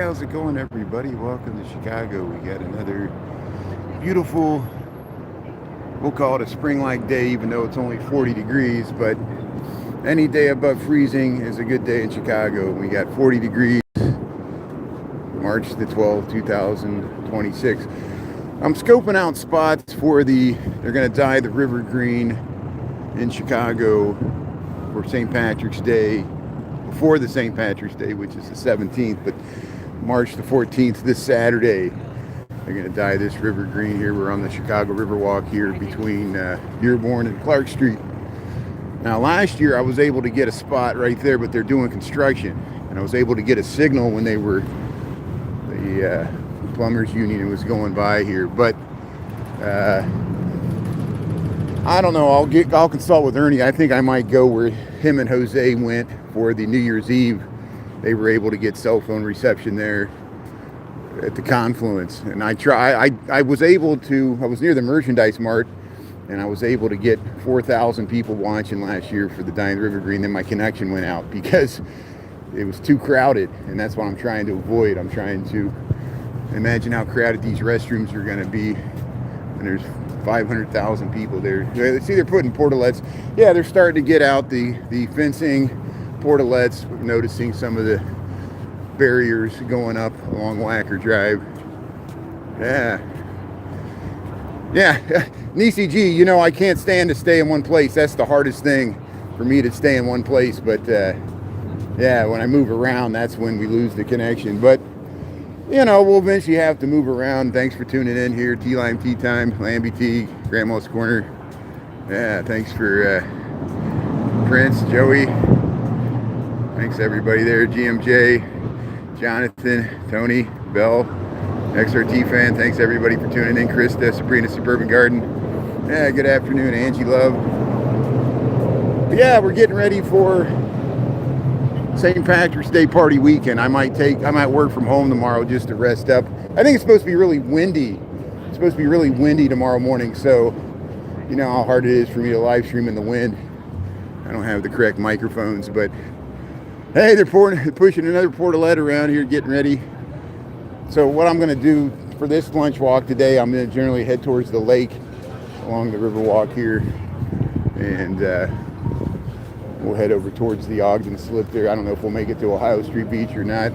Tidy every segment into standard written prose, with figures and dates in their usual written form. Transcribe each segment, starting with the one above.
How's it going, everybody? Welcome to Chicago. We got another beautiful, we'll call it a spring-like day, even though it's only 40 degrees, but any day above freezing is a good day in Chicago. We got 40 degrees, March the 12th, 2026. I'm scoping out spots for they're going to dye the river green in Chicago for St. Patrick's Day, before the St. Patrick's Day, which is the 17th, but March the 14th, this Saturday, they're going to dye this river green here. We're on the Chicago Riverwalk here between Dearborn and Clark Street. Now, last year I was able to get a spot right there, but they're doing construction, and I was able to get a signal when the plumbers union was going by here. But I don't know. I'll consult with Ernie. I think I might go where him and Jose went for the New Year's Eve. They were able to get cell phone reception there at the confluence, and I was near the merchandise mart, and I was able to get 4,000 people watching last year for the Dye the River Green. Then my connection went out because it was too crowded, and that's what I'm trying to avoid. I'm trying to imagine how crowded these restrooms are going to be, and there's 500,000 people there. See, they're putting portalets. Yeah, they're starting to get out the fencing, portalets. We're noticing some of the barriers going up along Wacker Drive. Nisi G, you know, I can't stand to stay in one place. That's the hardest thing for me, to stay in one place. But when I move around, that's when we lose the connection. But you know, we'll eventually have to move around. Thanks for tuning in here. Tea Lime Tea Time, Lambie Tea, Grandma's Corner. Yeah, thanks for Prince, Joey. Thanks everybody there. GMJ, Jonathan, Tony, Bell, XRT fan. Thanks everybody for tuning in. Krista, Sabrina, Suburban Garden. Yeah, good afternoon, Angie Love. But yeah, we're getting ready for St. Patrick's Day party weekend. I might work from home tomorrow just to rest up. I think it's supposed to be really windy. It's supposed to be really windy tomorrow morning, so you know how hard it is for me to live stream in the wind. I don't have the correct microphones, but hey, they're pushing another portalet around here, getting ready. So what I'm going to do for this lunch walk today, I'm going to generally head towards the lake along the Riverwalk here, and we'll head over towards the Ogden Slip there. I don't know if we'll make it to Ohio Street Beach or not.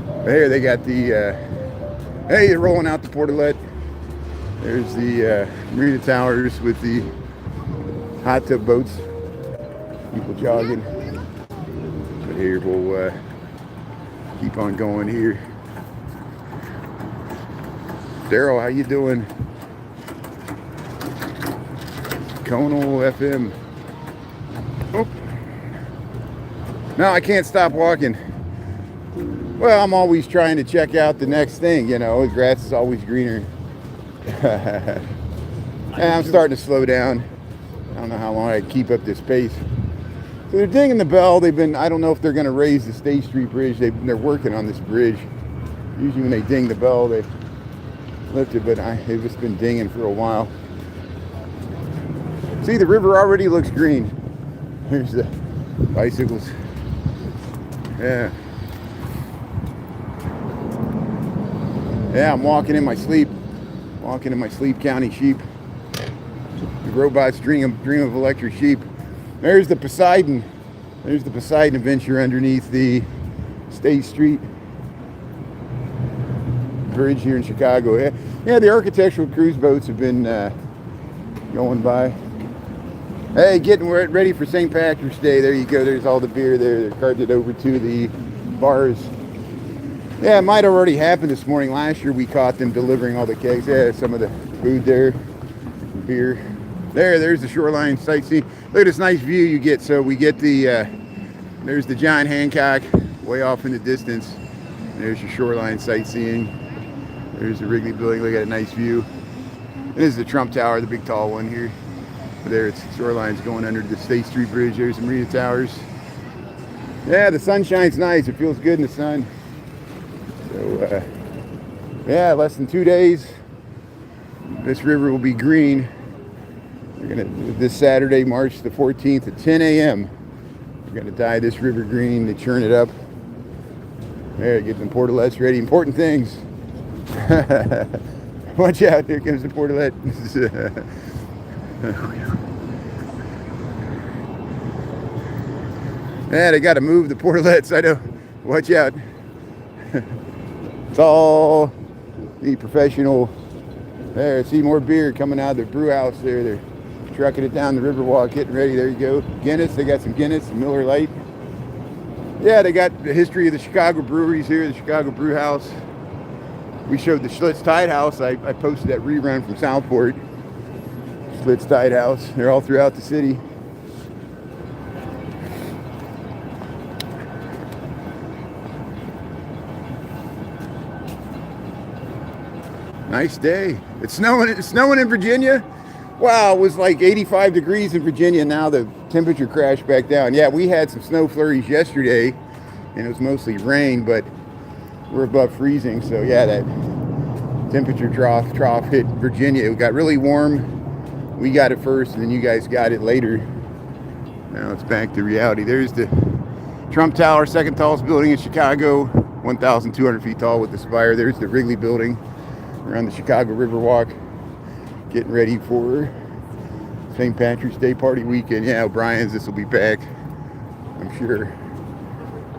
But here they got hey, they're rolling out the portalet. There's the Marina Towers with the hot tub boats. People jogging. But here we'll keep on going here. Daryl, how you doing? Conal FM. Oh. No, I can't stop walking. Well, I'm always trying to check out the next thing, you know. The grass is always greener. I'm starting to slow down. I don't know how long I can keep up this pace. So they're dinging the bell. I don't know if they're going to raise the State Street Bridge. They're working on this bridge. Usually when they ding the bell, they lift it, but they've just been dinging for a while. See, the river already looks green. There's the bicycles. Yeah, I'm walking in my sleep. Walking in my sleep, counting sheep. The robots dream of electric sheep. There's the Poseidon. There's the Poseidon Adventure underneath the State Street Bridge here in Chicago. Yeah, the architectural cruise boats have been going by. Hey, getting ready for St. Patrick's Day. There you go. There's all the beer there. They're carted over to the bars. Yeah, it might have already happened this morning. Last year we caught them delivering all the kegs. Yeah, some of the food there, beer. There's the shoreline sightseeing. Look at this nice view you get. So we get there's the John Hancock way off in the distance. There's your shoreline sightseeing. There's the Wrigley building. Look at a nice view. This is the Trump Tower, the big tall one here. There, it's shoreline's going under the State Street Bridge. There's the Marina Towers. Yeah, the sunshine's nice. It feels good in the sun. So, less than 2 days. This river will be green. This Saturday, March the 14th at 10 a.m. We're going to dye this river green to churn it up. There, get some portalets ready. Important things. Watch out, here comes the portalet. Yeah, they got to move the portalets. I know. Watch out. It's all the professional. There, see more beer coming out of the brew house there. They're trucking it down the Riverwalk, getting ready. There you go. Guinness, they got some Guinness, some Miller Lite. Yeah, they got the history of the Chicago breweries here, the Chicago Brew House. We showed the Schlitz Tide House. I posted that rerun from Southport. Schlitz Tide House. They're all throughout the city. Nice day. It's snowing in Virginia. Wow, it was like 85 degrees in Virginia. Now the temperature crashed back down. Yeah, we had some snow flurries yesterday, and it was mostly rain, but we're above freezing. So yeah, that temperature trough hit Virginia. It got really warm. We got it first, and then you guys got it later. Now it's back to reality. There's the Trump Tower, second tallest building in Chicago, 1,200 feet tall with the spire. There's the Wrigley Building. We're on the Chicago Riverwalk, getting ready for St. Patrick's Day party weekend. Yeah, O'Brien's, this will be back, I'm sure,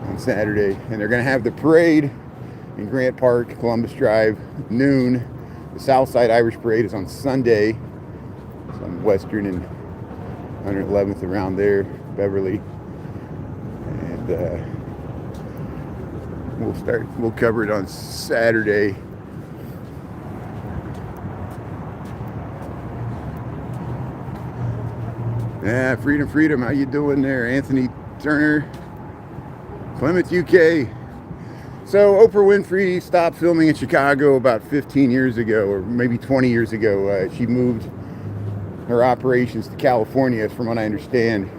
on Saturday. And they're going to have the parade in Grant Park, Columbus Drive, noon. The Southside Irish Parade is on Sunday. It's on Western and 111th around there, Beverly. And we'll cover it on Saturday. Yeah, freedom, how you doing there? Anthony Turner, Plymouth, UK. So Oprah Winfrey stopped filming in Chicago about 15 years ago, or maybe 20 years ago. She moved her operations to California, from what I understand.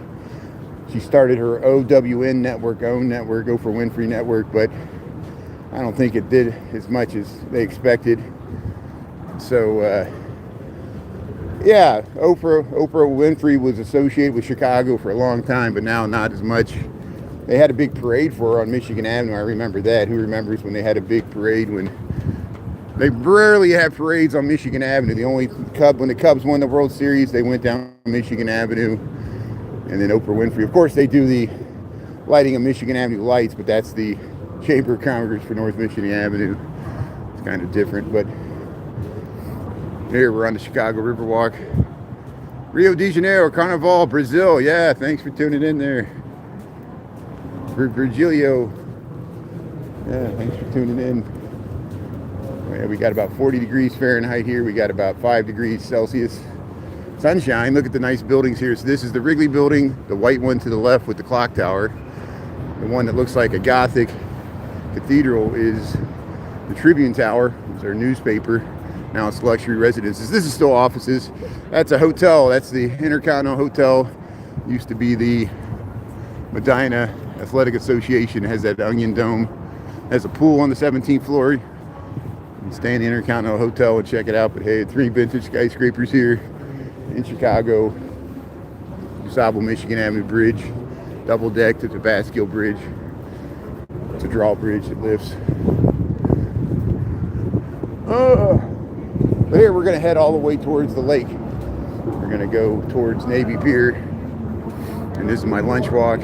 She started her OWN network, Oprah Winfrey Network, but I don't think it did as much as they expected. So, yeah, Oprah Winfrey was associated with Chicago for a long time, but now not as much. They had a big parade for her on Michigan Avenue. I remember that. Who remembers when they had a big parade? When they rarely have parades on Michigan Avenue. When the Cubs won the World Series, they went down Michigan Avenue, and then Oprah Winfrey. Of course, they do the lighting of Michigan Avenue lights, but that's the Chamber of Commerce for North Michigan Avenue. It's kind of different, but. Here we're on the Chicago Riverwalk. Rio de Janeiro, Carnival, Brazil. Yeah, thanks for tuning in there. Virgilio. Yeah, thanks for tuning in. Yeah, we got about 40 degrees Fahrenheit here. We got about 5 degrees Celsius. Sunshine. Look at the nice buildings here. So this is the Wrigley Building, the white one to the left with the clock tower. The one that looks like a Gothic cathedral is the Tribune Tower. It's our newspaper. Now it's luxury residences. This is still offices. That's a hotel. That's the Intercontinental Hotel. Used to be the Medina Athletic Association. It has that onion dome. Has a pool on the 17th floor. You can stay in the Intercontinental Hotel and check it out. But hey, 3 vintage skyscrapers here in Chicago. DuSable Michigan Avenue Bridge. Double deck to the Tabasco Bridge. It's a drawbridge that lifts. But here we're going to head all the way towards the lake. We're going to go towards Navy Pier. And this is my lunch walk.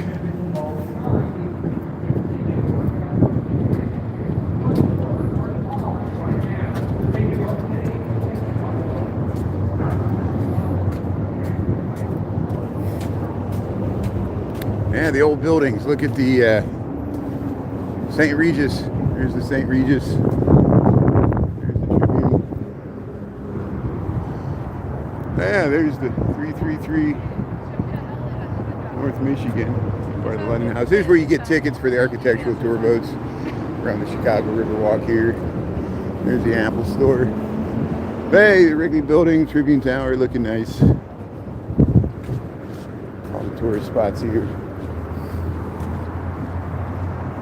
Yeah, the old buildings. Look at the St. Regis. There's the St. Regis. Yeah, there's the 333 North Michigan, part of the London House. Here's where you get tickets for the architectural tour boats around the Chicago Riverwalk here. There's the Apple Store. Hey, the Wrigley Building, Tribune Tower, looking nice. All the tourist spots here.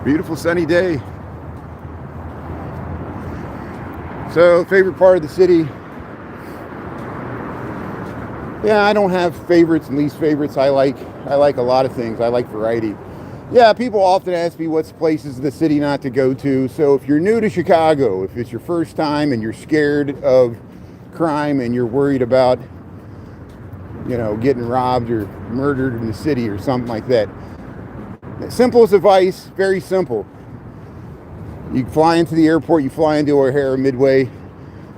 Beautiful sunny day. So, favorite part of the city. Yeah, I don't have favorites and least favorites. I like a lot of things. I like variety. Yeah, people often ask me what's places in the city not to go to. So if you're new to Chicago, if it's your first time and you're scared of crime and you're worried about, getting robbed or murdered in the city or something like that, simplest advice, very simple. You fly into the airport, you fly into O'Hare Midway.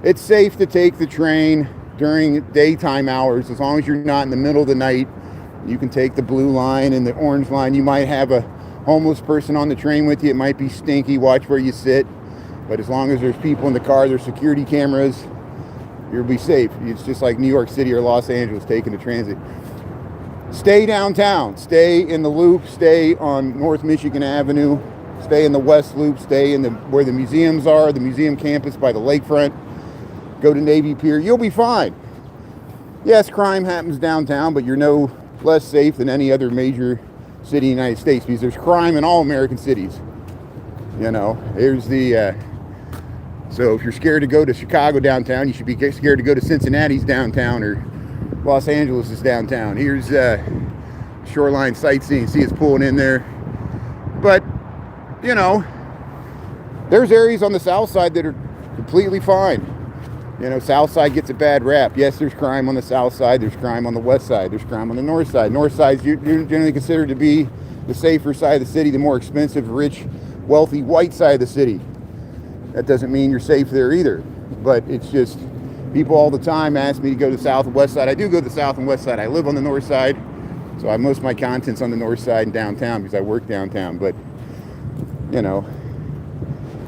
It's safe to take the train during daytime hours as long as you're not in the middle of the night. You can take the blue line and the orange line. You might have a homeless person on the train with you. It might be stinky. Watch where you sit. But as long as there's people in the car, there's security cameras, you'll be safe. It's just like New York City or Los Angeles taking the transit. Stay downtown. Stay in the Loop. Stay on North Michigan Avenue. Stay in the West Loop. Stay in where the museums are, the museum campus by the lakefront. Go to Navy Pier. You'll be fine. Yes, crime happens downtown, but you're no less safe than any other major city in the United States, because there's crime in all American cities. Here's the so if you're scared to go to Chicago downtown, you should be scared to go to Cincinnati's downtown or Los Angeles' downtown. Here's shoreline sightseeing. See, it's pulling in there. But there's areas on the south side that are completely fine. South side gets a bad rap. Yes, there's crime on the south side. There's crime on the west side. There's crime on the north side. North side's generally considered to be the safer side of the city, the more expensive, rich, wealthy, white side of the city. That doesn't mean you're safe there either. But it's just, people all the time ask me to go to the south and west side. I do go to the south and west side. I live on the north side, so I have most of my content's on the north side and downtown because I work downtown. But,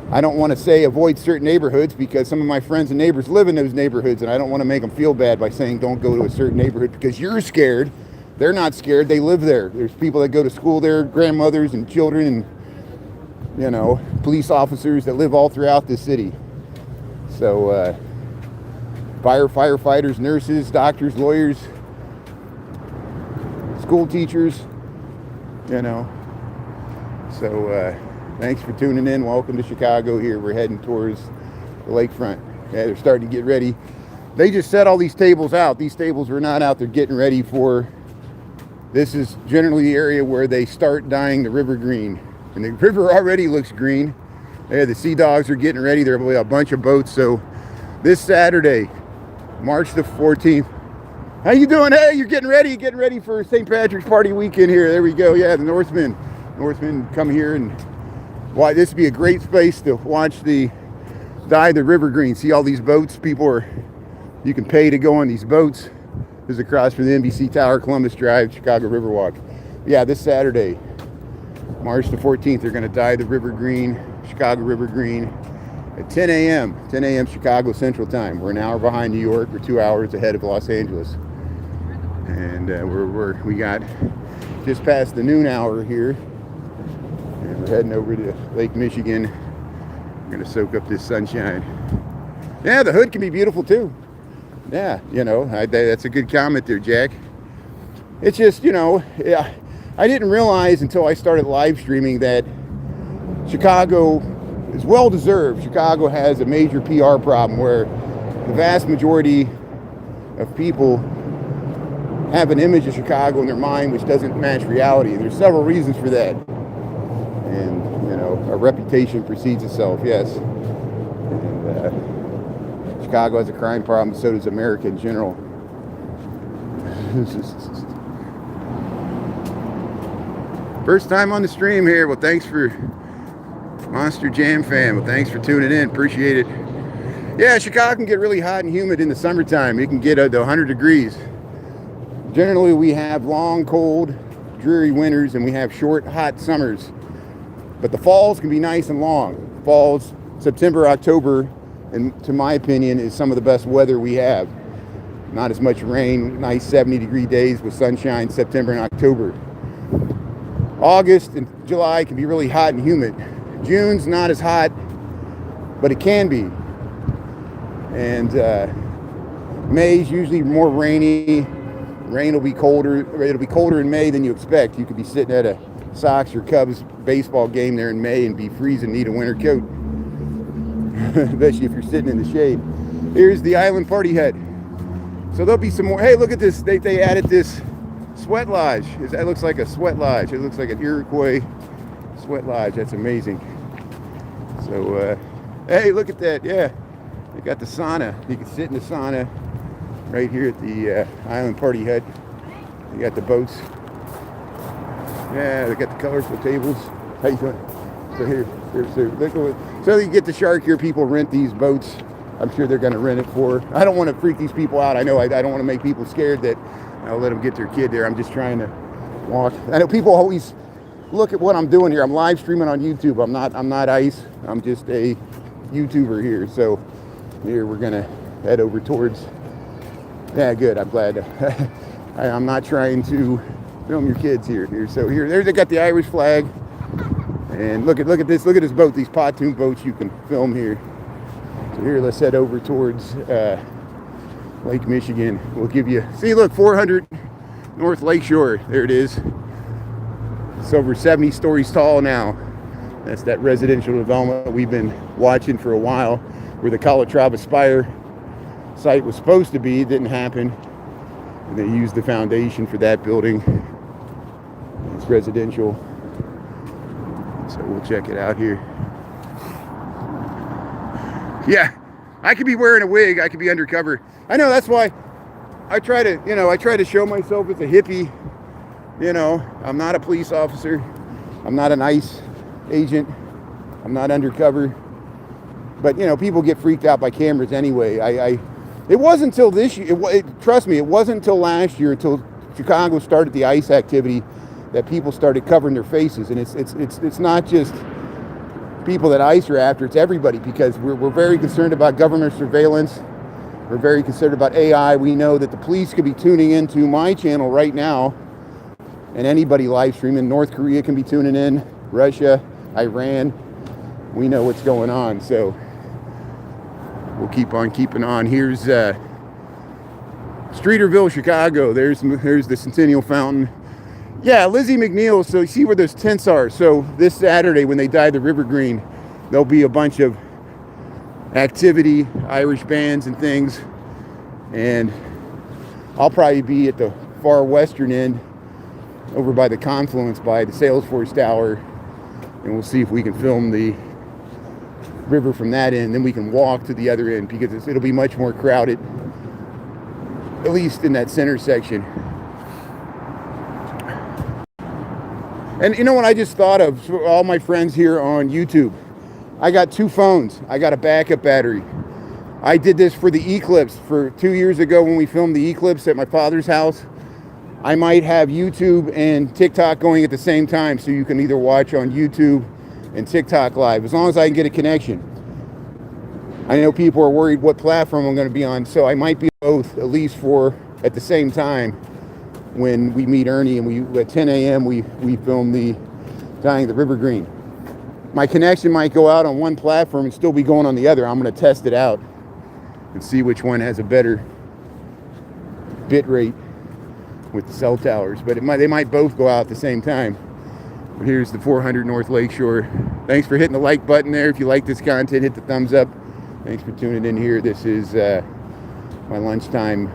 I don't want to say avoid certain neighborhoods because some of my friends and neighbors live in those neighborhoods, and I don't want to make them feel bad by saying don't go to a certain neighborhood because you're scared. They're not scared. They live there. There's people that go to school there, grandmothers and children and, police officers that live all throughout the city. So, firefighters, nurses, doctors, lawyers, school teachers, So, thanks for tuning in. Welcome to Chicago here. We're heading towards the lakefront. Yeah, they're starting to get ready. They just set all these tables out. These tables were not out. They're getting ready for, this is generally the area where they start dyeing the river green. And the river already looks green. Yeah, the sea dogs are getting ready. There will be a bunch of boats. So this Saturday, March the 14th. How you doing? Hey, you're getting ready for St. Patrick's Party weekend here. There we go. Yeah, the Northmen come here, and why this would be a great space to watch the dye the river green. See all these boats? You can pay to go on these boats. This is across from the NBC Tower, Columbus Drive, Chicago Riverwalk. Yeah, this Saturday, March the 14th, they're going to dye the river green, Chicago River Green, at 10 a.m. Chicago Central Time. We're an hour behind New York. We're 2 hours ahead of Los Angeles. And we got just past the noon hour here. And we're heading over to Lake Michigan. We're going to soak up this sunshine. Yeah, the hood can be beautiful too. Yeah, that's a good comment there, Jack. It's just, yeah, I didn't realize until I started live streaming that Chicago is well deserved. Chicago has a major PR problem where the vast majority of people have an image of Chicago in their mind which doesn't match reality. And there's several reasons for that. And, a reputation precedes itself, yes. And Chicago has a crime problem, so does America in general. First time on the stream here. Well, thanks for Monster Jam fan. Well, thanks for tuning in. Appreciate it. Yeah, Chicago can get really hot and humid in the summertime. It can get to 100 degrees. Generally, we have long, cold, dreary winters, and we have short, hot summers. But the falls can be nice and long. Falls, September, October, and to my opinion, is some of the best weather we have. Not as much rain, nice 70-degree days with sunshine, September and October. August and July can be really hot and humid. June's not as hot, but it can be. And May's usually more rainy. Rain will be colder. It'll be colder in May than you expect. You could be sitting at a Sox or Cubs baseball game there in May and be freezing, need a winter coat. Especially if you're sitting in the shade. Here's the island party hut. So there'll be some more. Hey, look at this. They added this sweat lodge. That looks like a sweat lodge. It looks like an Iroquois sweat lodge. That's amazing. So, hey, look at that. Yeah, they got the sauna. You can sit in the sauna right here at the Island Party Hut. You got the boats. Yeah, they got the colorful tables. How you doing? So so you get the shark here. People rent these boats. I'm sure they're going to rent it for. I don't want to freak these people out. I know I don't want to make people scared that I'll let them get their kid there. I'm just trying to walk. I know people always look at what I'm doing here. I'm live streaming on YouTube. I'm not ICE. I'm just a YouTuber here. So here we're going to head over towards. Yeah, good. I'm glad. I'm not trying to film your kids here. So there they got the Irish flag. And look at this. Look at this boat. These pontoon boats you can film here. So here, let's head over towards Lake Michigan. We'll give you, see, look, 400 North Lakeshore. There it is. It's over 70 stories tall now. That's that residential development we've been watching for a while, where the Calatrava Spire site was supposed to be. It didn't happen. And they used the foundation for that building. It's residential. So we'll check it out here. Yeah, I could be wearing a wig. I could be undercover. I know, that's why I try to show myself as a hippie. You know, I'm not a police officer. I'm not an ICE agent. I'm not undercover. But, you know, people get freaked out by cameras anyway. It wasn't until this year, trust me, it wasn't until last year, until Chicago started the ICE activity, that people started covering their faces. And it's not just people that ICE are after, it's everybody, because we're very concerned about government surveillance. We're very concerned about AI. We know that the police could be tuning into my channel right now, and anybody live streaming. North Korea can be tuning in, Russia, Iran. We know what's going on, so we'll keep on keeping on. Here's Streeterville, Chicago. There's the Centennial Fountain. Yeah, Lizzie McNeil. So you see where those tents are. So this Saturday, when they dye the river green, there'll be a bunch of activity, Irish bands and things. And I'll probably be at the far western end, over by the confluence, by the Salesforce Tower. And we'll see if we can film the river from that end. Then we can walk to the other end, because it'll be much more crowded, at least in that center section. And you know what I just thought of? For all my friends here on YouTube, I got 2 phones. I got a backup battery. I did this for the eclipse for 2 years ago when we filmed the eclipse at my father's house. I might have YouTube and TikTok going at the same time, so you can either watch on YouTube and TikTok live, as long as I can get a connection. I know people are worried what platform I'm going to be on, so I might be both, at least for at the same time. When we meet Ernie and at 10 a.m. we film the dyeing the river green. My connection might go out on one platform and still be going on the other. I'm going to test it out and see which one has a better bit rate with the cell towers. But they might both go out at the same time. But here's the 400 North Lakeshore. Thanks for hitting the like button there. If you like this content, hit the thumbs up. Thanks for tuning in here. This is my lunchtime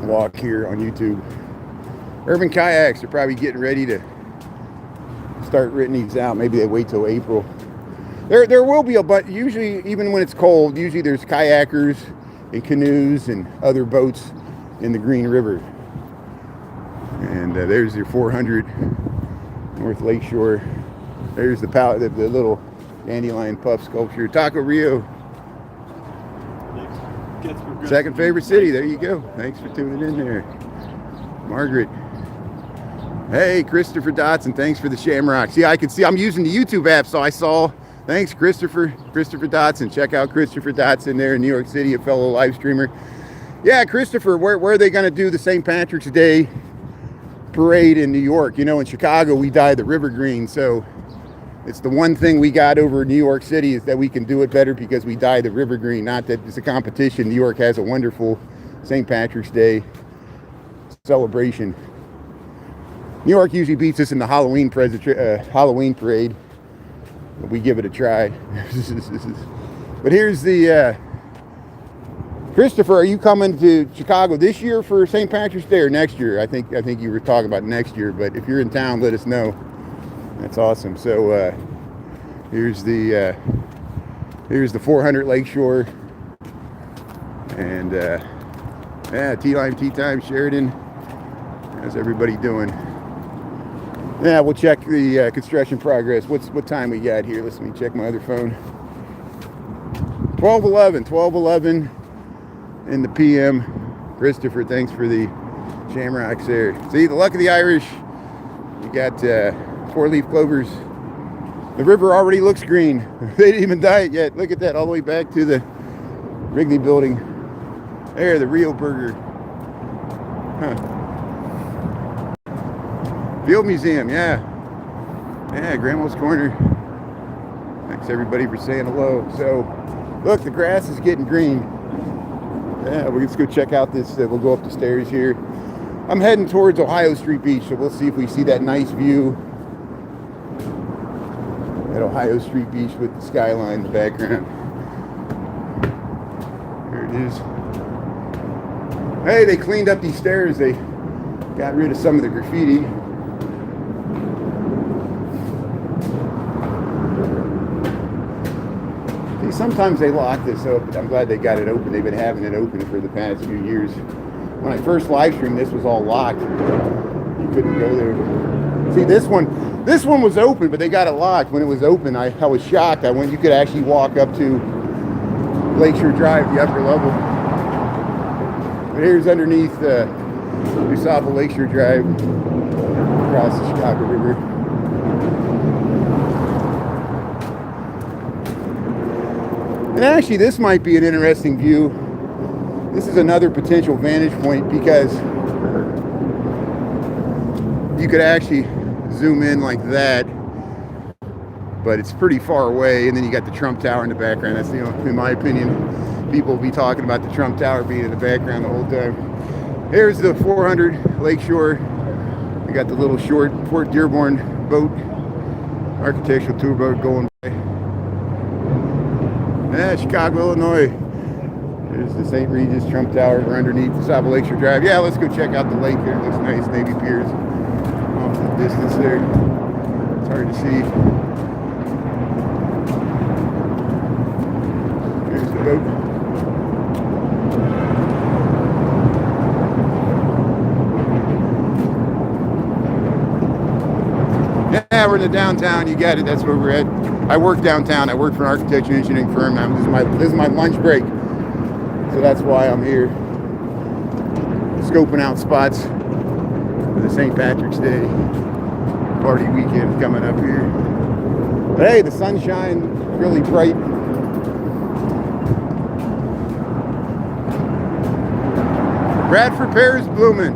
walk here on YouTube. Urban Kayaks are probably getting ready to start renting these out. Maybe they wait till April. There will be a bunch. Usually, even when it's cold, usually there's kayakers and canoes and other boats in the Green River. And there's your 400 North Lakeshore. There's the little dandelion puff sculpture. Taco Rio. Second favorite city. There you go. Thanks for tuning in there. Margaret. Hey, Christopher Dotson. Thanks for the shamrock. See, I can see. I'm using the YouTube app, so I saw. Thanks, Christopher Dotson. Check out Christopher Dotson there in New York City, a fellow live streamer. Yeah, Christopher, where are they going to do the St. Patrick's Day parade in New York? You know, in Chicago, we dye the river green, so it's the one thing we got over New York City, is that we can do it better because we dye the river green. Not that it's a competition. New York has a wonderful St. Patrick's Day celebration. New York usually beats us in the Halloween parade. But we give it a try. But here's the Christopher. Are you coming to Chicago this year for St. Patrick's Day or next year? I think you were talking about next year. But if you're in town, let us know. That's awesome. So here's the 400 Lakeshore, and yeah, T-Line, T-Time, Sheridan. How's everybody doing? Yeah, we'll check the construction progress. What time we got here? Let me check my other phone. 12:11 in the PM. Christopher, thanks for the shamrocks there. See, the luck of the Irish. You got 4-leaf clovers. The river already looks green. They didn't even dye it yet. Look at that, all the way back to the Wrigley building. There, the Rio Burger. Huh. Field Museum, yeah. Yeah, Grandma's Corner. Thanks everybody for saying hello. So, look, the grass is getting green. Yeah, we're just go check out this. We'll go up the stairs here. I'm heading towards Ohio Street Beach, so we'll see if we see that nice view at Ohio Street Beach with the skyline in the background. There it is. Hey, they cleaned up these stairs. They got rid of some of the graffiti. See, sometimes they lock this up, but I'm glad they got it open. They've been having it open for the past few years. When I first live streamed, this was all locked. You couldn't go there. See, this one was open, but they got it locked. When it was open, I was shocked. You could actually walk up to Lakeshore Drive, the upper level. But here's underneath USAPA Lakeshore Drive, across the Chicago River. And actually, this might be an interesting view. This is another potential vantage point because you could actually zoom in like that, but it's pretty far away. And then you got the Trump Tower in the background. That's, in my opinion, people will be talking about the Trump Tower being in the background the whole time. Here's the 400 Lakeshore. We got the little short Fort Dearborn boat, architectural tour boat going by. Yeah, Chicago, Illinois. There's the St. Regis Trump Tower. We're underneath the USAPA Lakeshore Drive. Yeah, let's go check out the lake here. It looks nice. Navy Piers off in the distance there. It's hard to see. Here's the boat. Yeah, we're in the downtown. You got it. That's where we're at. I work downtown. I work for an architecture and engineering firm. This is my lunch break. So that's why I'm here, scoping out spots for the St. Patrick's Day party weekend coming up here. But hey, the sunshine really bright. Bradford pears blooming.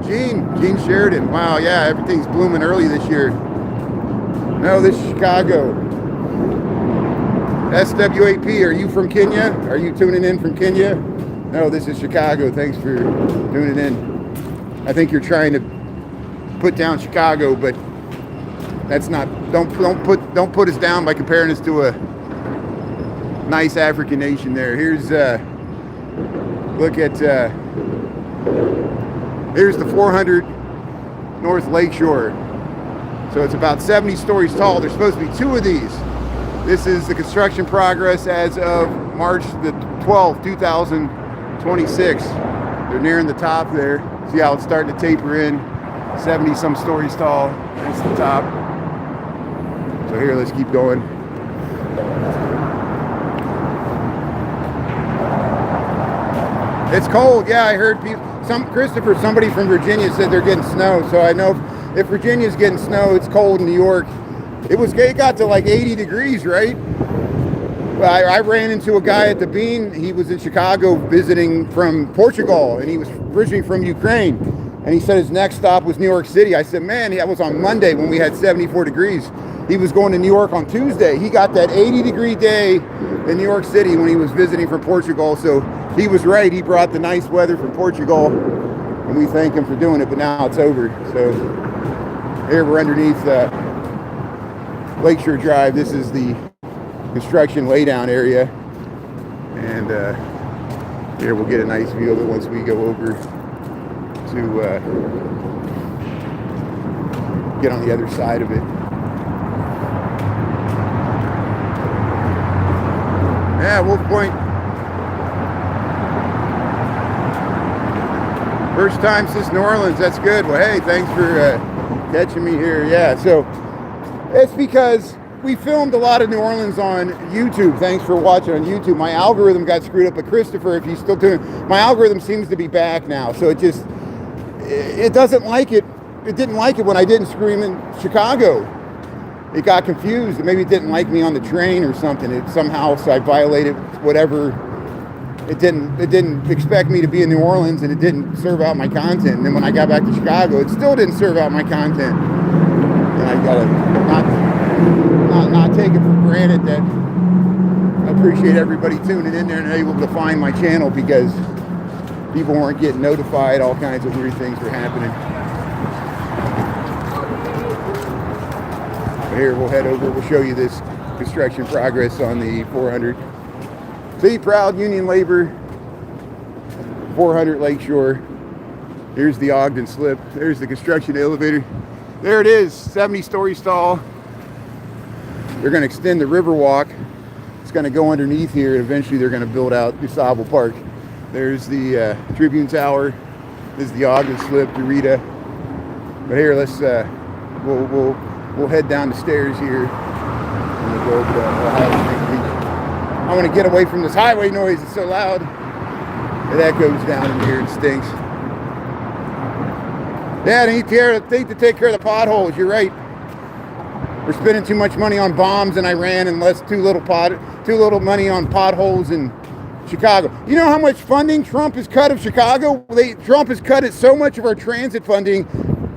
Gene Sheridan. Wow, yeah, everything's blooming early this year. No, this is Chicago. SWAP, are you from Kenya? Are you tuning in from Kenya? No, this is Chicago. Thanks for tuning in. I think you're trying to put down Chicago, but that's not. Don't put us down by comparing us to a nice African nation. There. Here's look at here's the 400 North Lakeshore. So it's about 70 stories tall. There's supposed to be 2 of these. This is the construction progress as of March the 12th, 2026. They're nearing the top there. See how it's starting to taper in. 70 some stories tall. That's the top. So here, let's keep going. It's cold. Yeah, I heard people. Christopher, somebody from Virginia said they're getting snow. So I know if Virginia's getting snow, it's cold in New York. It got to like 80 degrees, right? Well, I ran into a guy at the Bean. He was in Chicago visiting from Portugal, and he was originally from Ukraine. And he said his next stop was New York City. I said, man, that was on Monday when we had 74 degrees. He was going to New York on Tuesday. He got that 80-degree day in New York City when he was visiting from Portugal. So he was right. He brought the nice weather from Portugal, and we thank him for doing it. But now it's over. So here we're underneath Lakeshore Drive. This is the construction laydown area, and here we'll get a nice view of it once we go over to get on the other side of it. Yeah, Wolf Point. First time since New Orleans. That's good. Well, hey, thanks for catching me here. Yeah, so it's because we filmed a lot of New Orleans on YouTube. Thanks for watching on YouTube. My algorithm got screwed up, but Christopher, if you still tune, my algorithm seems to be back now. So it doesn't like it. It didn't like it when I didn't scream in Chicago. It got confused. Maybe it didn't like me on the train or something. So I violated whatever. It didn't expect me to be in New Orleans, and it didn't serve out my content. And then when I got back to Chicago, it still didn't serve out my content. And I gotta not take it for granted that I appreciate everybody tuning in there and able to find my channel, because people weren't getting notified. All kinds of weird things were happening. But here, we'll head over. We'll show you this construction progress on the 400. Be proud, Union Labor, 400 Lakeshore. Here's the Ogden Slip. There's the construction elevator. There it is, 70-story stall. They're going to extend the Riverwalk. It's going to go underneath here, and eventually they're going to build out DuSable Park. There's the Tribune Tower. This is the Ogden Slip, Dorita. But here, let's we'll head down the stairs here, and we'll go over to Ohio Street Beach. I want to get away from this highway noise. It's so loud. It echoes down in here. It stinks. Yeah, they need to take care of the potholes. You're right. We're spending too much money on bombs in Iran and too little money on potholes in Chicago. You know how much funding Trump has cut of Chicago? Trump has cut it so much of our transit funding,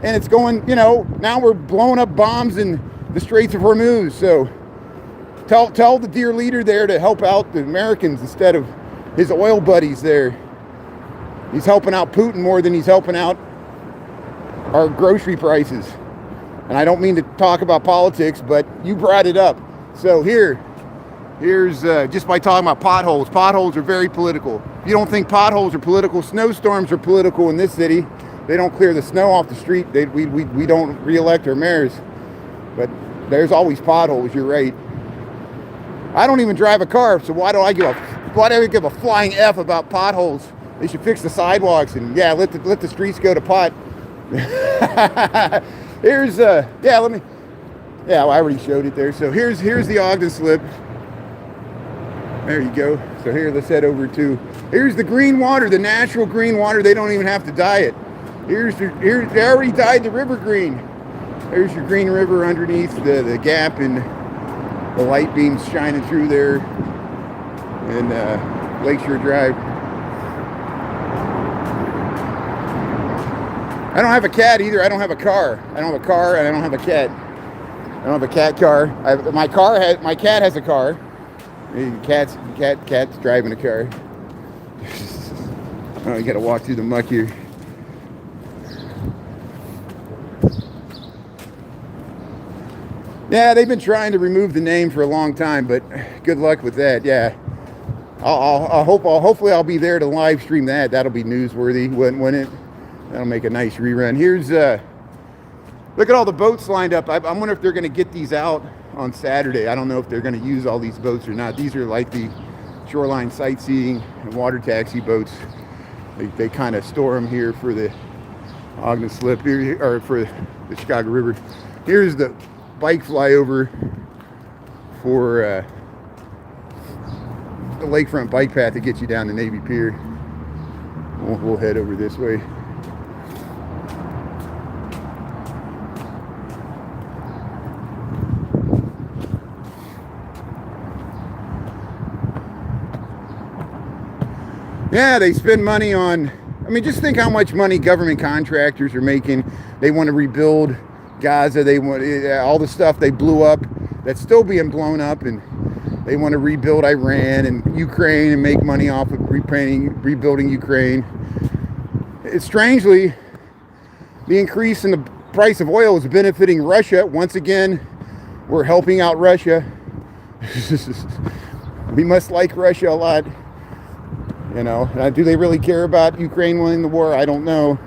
and it's going, now we're blowing up bombs in the Straits of Hormuz. So tell the dear leader there to help out the Americans instead of his oil buddies there. He's helping out Putin more than he's helping out our grocery prices. And I don't mean to talk about politics, but you brought it up. So here's just by talking about potholes. Potholes are very political. If you don't think potholes are political, snowstorms are political in this city. They don't clear the snow off the street. We don't re-elect our mayors. But there's always potholes, you're right. I don't even drive a car, so why do I give a flying F about potholes? They should fix the sidewalks and let the streets go to pot. Here's I already showed it there. So here's the Ogden Slip. There you go. So here, let's head over to, here's the green water, the natural green water. They don't even have to dye it. They already dyed the river green. There's your green river underneath the gap, and the light beams shining through there, and Lakeshore Drive. I don't have a cat either. I don't have a car. I don't have a car, and I don't have a cat. I don't have a cat car. My cat has a car. Cat's driving a car. Oh, you got to walk through the muck here. Yeah, they've been trying to remove the name for a long time, but good luck with that. Yeah, hopefully I'll be there to live stream that. That'll be newsworthy, wouldn't it? That'll make a nice rerun. Here's look at all the boats lined up. I wonder if they're going to get these out on Saturday. I don't know if they're going to use all these boats or not. These are like the shoreline sightseeing and water taxi boats. They kind of store them here for the Ogden Slip here, or for the Chicago River. Here's the bike flyover for the lakefront bike path that gets you down to Navy Pier. We'll head over this way. Yeah, they spend money on, just think how much money government contractors are making. They want to rebuild Gaza. They want all the stuff they blew up that's still being blown up, and they want to rebuild Iran and Ukraine and make money off of rebuilding Ukraine. It's strangely, the increase in the price of oil is benefiting Russia. Once again, we're helping out Russia. We must like Russia a lot. Do they really care about Ukraine winning the war? I don't know.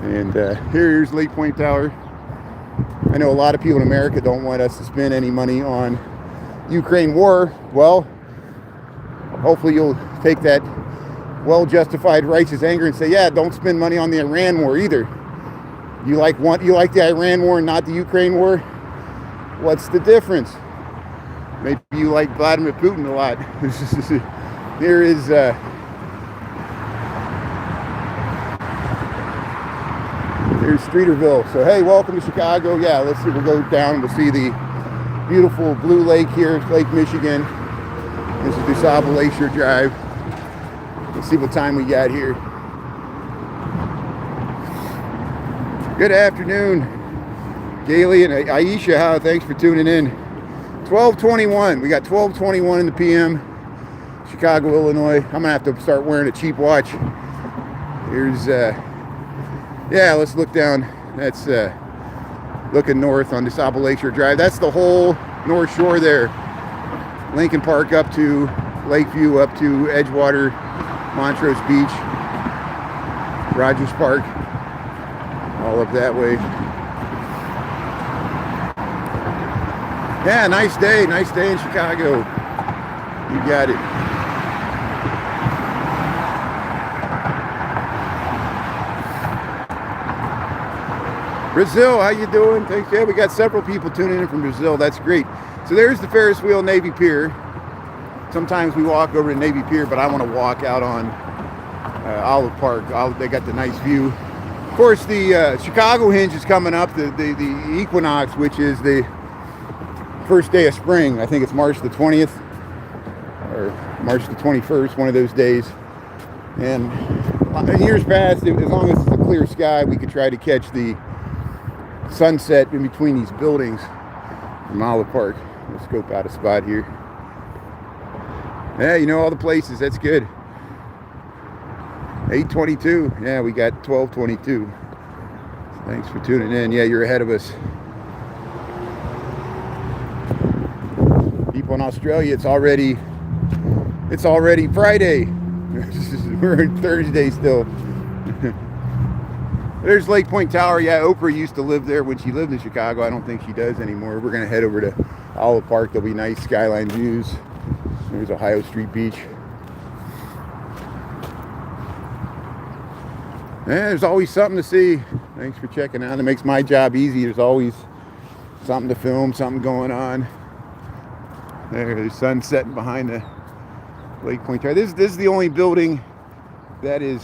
And here's Lake Point Tower. I know a lot of people in America don't want us to spend any money on Ukraine war. Well, hopefully you'll take that well-justified righteous anger and say, yeah, don't spend money on the Iran war either. You like the Iran war and not the Ukraine war? What's the difference? Maybe you like Vladimir Putin a lot. Here is here's Streeterville. So hey, welcome to Chicago. Yeah, let's see. We'll go down and we'll see the beautiful Blue Lake here, Lake Michigan. This is DuSable Lakeshore Drive. Let's see what time we got here. Good afternoon, Gailey and Aisha. Thanks for tuning in. 12:21. We got 12:21 in the PM. Chicago, Illinois. I'm gonna have to start wearing a cheap watch. Here's yeah, let's look down. That's looking north on DuSable Lakeshore Drive. That's the whole North Shore there. Lincoln Park up to Lakeview, up to Edgewater, Montrose Beach, Rogers Park, all up that way. Yeah, nice day in Chicago. You got it. Brazil, how you doing? Thanks. Yeah, we got several people tuning in from Brazil. That's great. So there's the Ferris wheel Navy Pier. Sometimes we walk over to Navy Pier, but I want to walk out on Olive Park. They got the nice view. Of course, the Chicago Hinge is coming up, the equinox, which is the first day of spring. I think it's March the 20th or March the 21st, one of those days. And in years past, as long as it's a clear sky, we could try to catch the sunset in between these buildings from Olive Park. We'll scope out a spot here. Yeah, you know all the places. That's good. 8:22. Yeah, we got 12:22. Thanks for tuning in. Yeah, you're ahead of us. People in Australia, it's already Friday. We're on Thursday still. There's Lake Point Tower. Yeah, Oprah used to live there when she lived in Chicago. I don't think she does anymore. We're gonna head over to Olive Park. There'll be nice skyline views. There's Ohio Street Beach. Yeah, there's always something to see. Thanks for checking out. It makes my job easy. There's always something to film, something going on. There's the sun setting behind the Lake Point Tower. This is the only building that is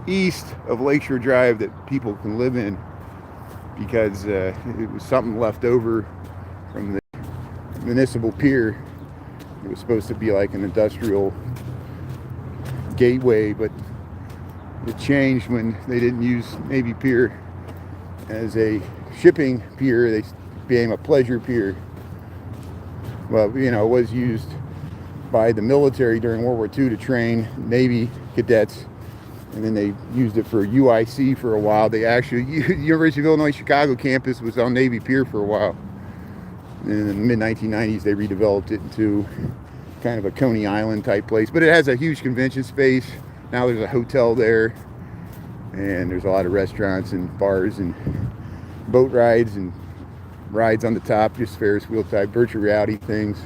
east of Lakeshore Drive that people can live in, because it was something left over from the municipal pier. It was supposed to be like an industrial gateway, but it changed when they didn't use Navy Pier as a shipping pier. They became a pleasure pier. Well, you know, it was used by the military during World War II to train Navy cadets, and then they used it for UIC for a while. They actually, University of Illinois Chicago campus was on Navy Pier for a while. And in the mid-1990s, they redeveloped it into kind of a Coney Island type place. But it has a huge convention space. Now there's a hotel there, and there's a lot of restaurants and bars and boat rides and rides on the top, just Ferris wheel type virtual reality things.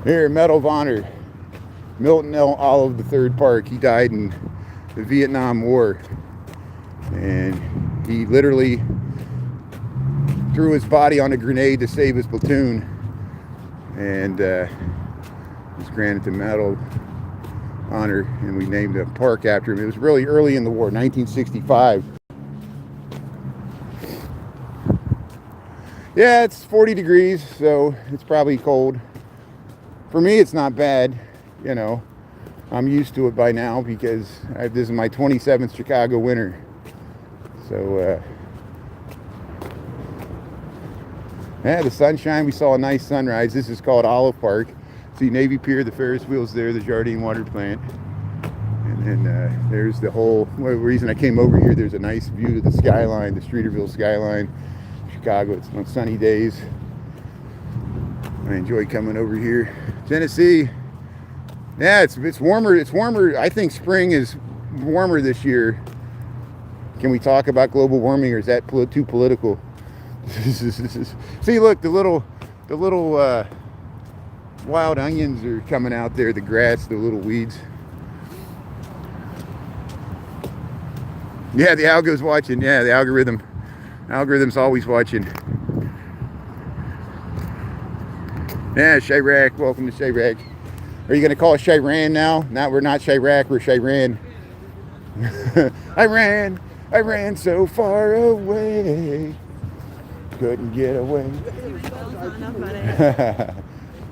Here, Medal of Honor, Milton L. Olive III Park. He died in the Vietnam War, and he literally threw his body on a grenade to save his platoon, and was granted the Medal of Honor, and we named a park after him. It was really early in the war, 1965. Yeah, it's 40 degrees, so it's probably cold. For me, it's not bad. You know, I'm used to it by now because this is my 27th Chicago winter. So, yeah, the sunshine. We saw a nice sunrise. This is called Olive Park. See Navy Pier, the Ferris wheels there, the Jardine water plant. And then there's the whole reason I came over here. There's a nice view of the skyline, the Streeterville skyline. Chicago, it's on sunny days. I enjoy coming over here. Tennessee, yeah, it's warmer. It's warmer. I think spring is warmer this year. Can we talk about global warming, or is that too political? See, look, the little wild onions are coming out there, the grass, the little weeds. Yeah, the algo's watching. Yeah, the algorithm's always watching. Yeah, Chirac, welcome to Chirac. Are you going to call us Chiran now? Now we're not Chirac, we're Chiran. I ran so far away, couldn't get away.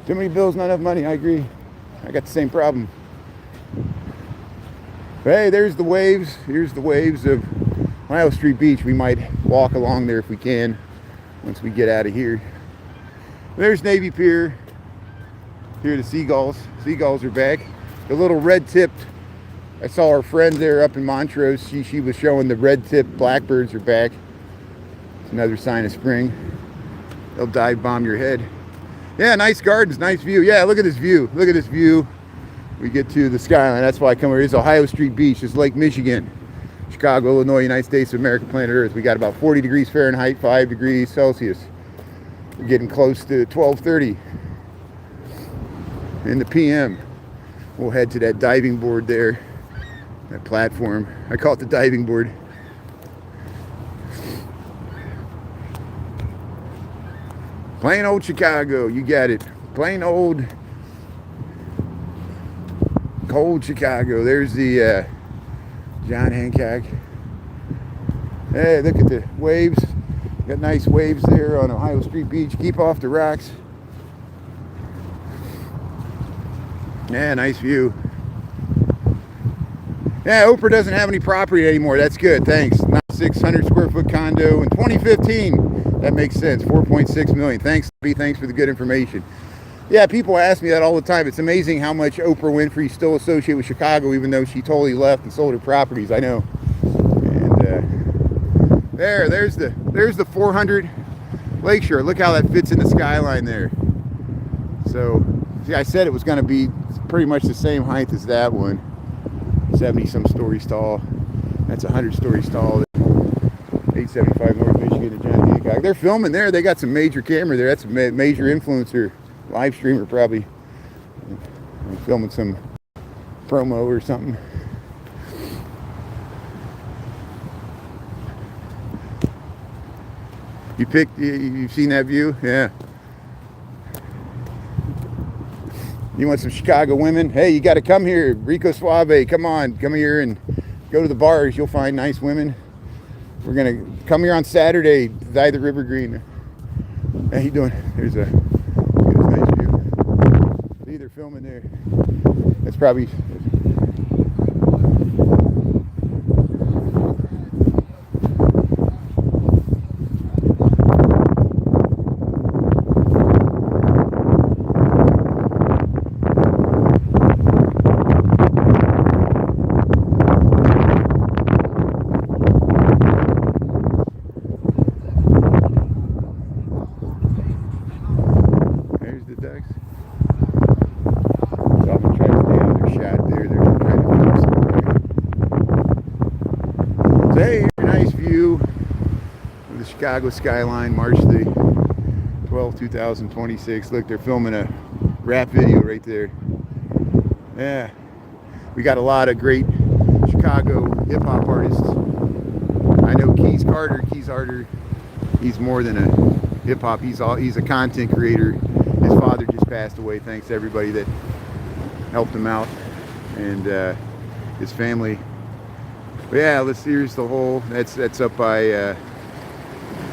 Too many bills, not enough money. I agree. I got the same problem. Hey, there's the waves. Here's the waves of Ohio Street Beach. We might walk along there if we can once we get out of here. There's Navy Pier. Here the seagulls. Seagulls are back. The little red-tipped, I saw our friend there up in Montrose. She was showing the red-tipped blackbirds are back. It's another sign of spring. They'll dive bomb your head. Yeah, nice gardens, nice view. Yeah, look at this view. Look at this view. We get to the Skyline. That's why I come here. It's Ohio Street Beach. It's Lake Michigan. Chicago, Illinois, United States of America, planet Earth. We got about 40 degrees Fahrenheit, 5 degrees Celsius. We're getting close to 12:30 in the PM. We'll head to that diving board there, that platform. I call it the diving board. Plain old Chicago, you got it. Plain old cold Chicago. There's the John Hancock. Hey, look at the waves. Got nice waves there on Ohio Street Beach. Keep off the rocks. Yeah, nice view. Yeah, Oprah doesn't have any property anymore. That's good, thanks. Not 600 square foot condo in 2015. That makes sense. 4.6 million. Thanks, B. Thanks for the good information. Yeah, people ask me that all the time. It's amazing how much Oprah Winfrey still associated with Chicago, even though she totally left and sold her properties. I know. And there's the 400 Lakeshore. Look how that fits in the skyline there. So, see, I said it was going to be pretty much the same height as that one. 70 some stories tall. That's 100 stories tall. 875 North Michigan and John Hancock. They're filming there. They got some major camera there. That's a major influencer, live streamer probably. I'm filming some promo or something. You've seen that view? Yeah. You want some Chicago women? Hey, you got to come here. Rico Suave, come on. Come here and go to the bars. You'll find nice women. We're going to come here on Saturday, dye the River Green. How you doing? There's a nice view. See, they're filming there. That's probably... Chicago skyline, March the 12th, 2026. Look, they're filming a rap video right there. Yeah, we got a lot of great Chicago hip-hop artists. I know Keys Carter. He's more than a hip-hop. He's a content creator. His father just passed away. Thanks to everybody that helped him out and his family. But yeah, here's the whole. That's up by.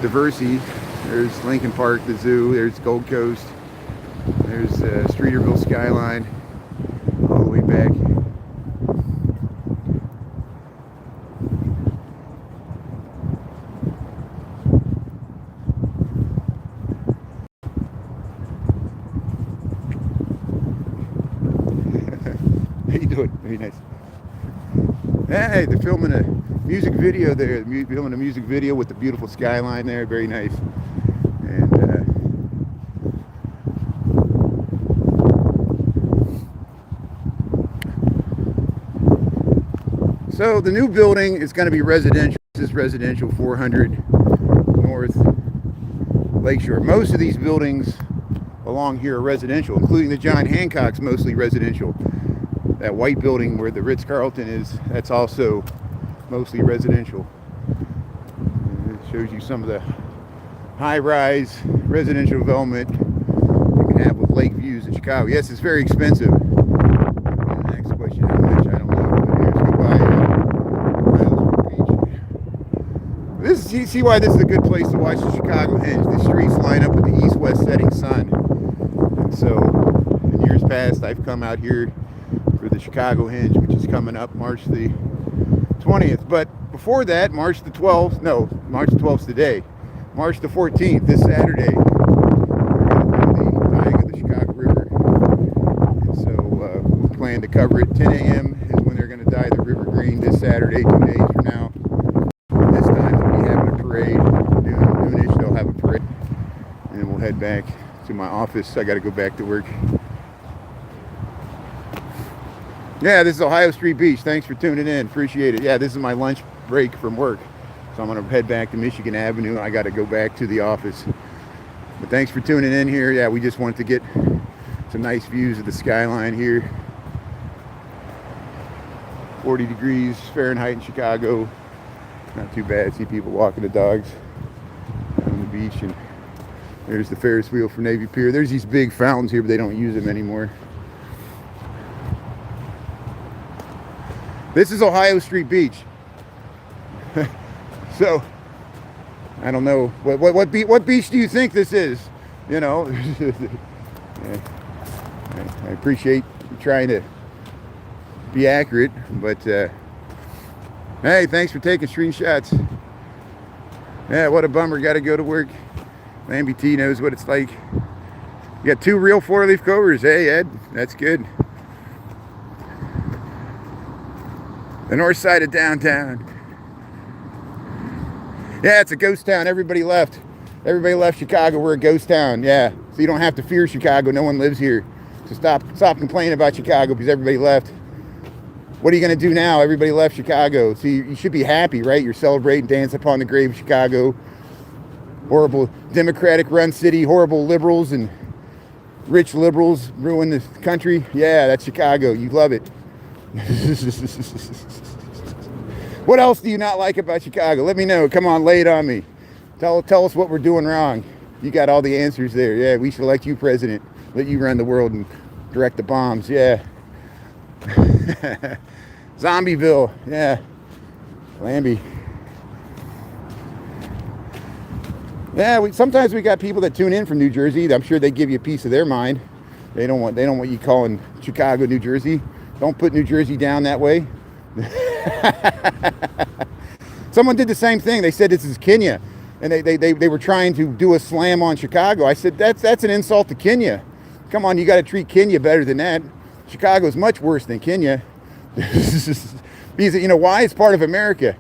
Diversity. There's Lincoln Park, the zoo. There's Gold Coast. There's Streeterville skyline all the way back. How you doing? Very nice. Hey, they're filming a music video there. Filming a music video with the beautiful skyline there. Very nice. And so the new building is going to be residential. This is residential 400 North Lakeshore. Most of these buildings along here are residential, including the John Hancock's mostly residential. That white building where the Ritz-Carlton is, that's also mostly residential. And it shows you some of the high-rise residential development you can have with lake views in Chicago. Yes, it's very expensive. And the next question, how much? I don't know. But here's Miles Beach. This is, you see why this is a good place to watch the Chicago Hinge. The streets line up with the east-west setting sun. And so, in years past, I've come out here for the Chicago Hinge, which is coming up March the 20th. But before that, March the 12th, no, March the 12th is today. March the 14th, this Saturday, we're going to do the dying of the Chicago River. And so we plan to cover it. 10 a.m. is when they're going to dye the river green this Saturday, 2 days from now. This time they'll be having a parade. Noonish, they'll have a parade. And then we'll head back to my office. I got to go back to work. Yeah, this is Ohio Street Beach. Thanks for tuning in. Appreciate it. Yeah, this is my lunch break from work. So I'm going to head back to Michigan Avenue. I got to go back to the office. But thanks for tuning in here. Yeah, we just wanted to get some nice views of the skyline here. 40 degrees Fahrenheit in Chicago. Not too bad. See people walking the dogs on the beach. And there's the Ferris wheel for Navy Pier. There's these big fountains here, but they don't use them anymore. This is Ohio Street Beach. So, I don't know. What beach do you think this is? You know, I appreciate you trying to be accurate, but hey, thanks for taking screenshots. Yeah, what a bummer. Got to go to work. Lamby T knows what it's like. You got 2 real 4-leaf clovers. Hey, Ed, that's good. The north side of downtown. Yeah, it's a ghost town. Everybody left. Everybody left Chicago. We're a ghost town. Yeah, so you don't have to fear Chicago. No one lives here. So stop complaining about Chicago because everybody left. What are you going to do now? Everybody left Chicago. So you should be happy, right? You're celebrating, dance upon the grave of Chicago. Horrible Democratic-run city. Horrible liberals and rich liberals ruin the country. Yeah, that's Chicago. You love it. What else do you not like about Chicago? Let me know. Come on, lay it on me. Tell us what we're doing wrong. You got all the answers there. Yeah, we should elect you president. Let you run the world and direct the bombs. Yeah. Zombieville. Yeah. Lamby. Yeah, sometimes we got people that tune in from New Jersey. I'm sure they give you a piece of their mind. They don't want you calling Chicago, New Jersey. Don't put New Jersey down that way. Someone did the same thing. They said this is Kenya, and they were trying to do a slam on Chicago. I said that's an insult to Kenya. Come on, you got to treat Kenya better than that. Chicago is much worse than Kenya. Because you know why? It's part of America,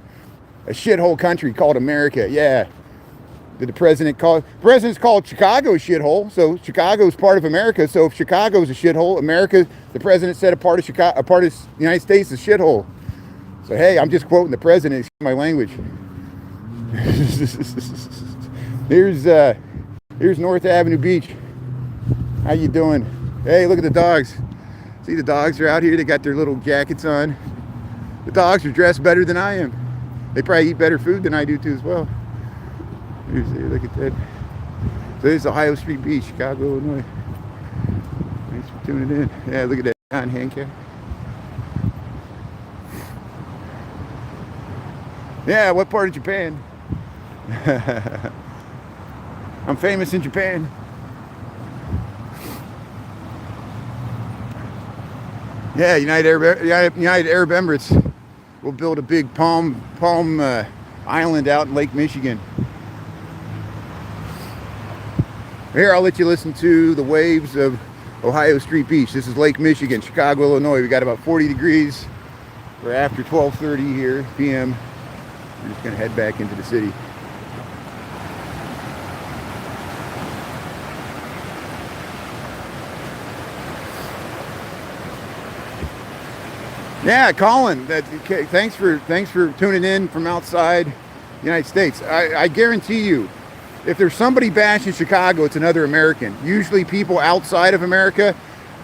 a shithole country called America. Yeah. Did the president call it? The president's called Chicago a shithole, so Chicago's part of America. So if Chicago's a shithole, America, the president said a part of Chicago, a part of the United States is a shithole. So hey, I'm just quoting the president. Excuse my language. Here's North Avenue Beach. How you doing? Hey, look at the dogs. See, the dogs are out here. They got their little jackets on. The dogs are dressed better than I am. They probably eat better food than I do too as well. Look at that. So this is Ohio Street Beach, Chicago, Illinois. Thanks for tuning in. Yeah, look at that John Hancock. Yeah, what part of Japan? I'm famous in Japan. Yeah, United Arab Emirates will build a big palm island out in Lake Michigan. Here, I'll let you listen to the waves of Ohio Street Beach. This is Lake Michigan, Chicago, Illinois. We got about 40 degrees. We're after 12:30 here, p.m. We're just going to head back into the city. Yeah, Colin, thanks for tuning in from outside the United States. I guarantee you, if there's somebody bashing Chicago, it's another American. Usually people outside of America,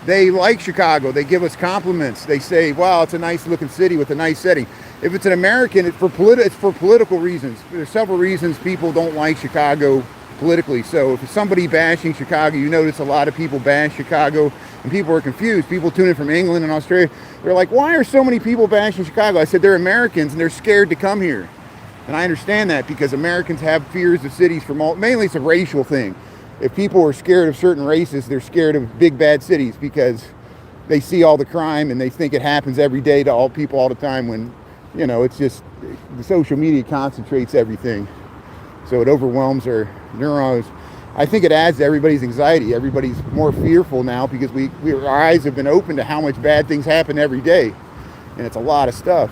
they like Chicago. They give us compliments. They say, wow, it's a nice looking city with a nice setting. If it's an American, it's for political reasons. There's several reasons people don't like Chicago politically. So if it's somebody bashing Chicago, you notice a lot of people bash Chicago, and people are confused. People tune in from England and Australia. They're like, why are so many people bashing Chicago? I said, they're Americans and they're scared to come here. And I understand that because Americans have fears of cities mainly it's a racial thing. If people are scared of certain races, they're scared of big bad cities because they see all the crime and they think it happens every day to all people all the time when, you know, it's just the social media concentrates everything. So it overwhelms our neurons. I think it adds to everybody's anxiety. Everybody's more fearful now because our eyes have been opened to how much bad things happen every day. And it's a lot of stuff.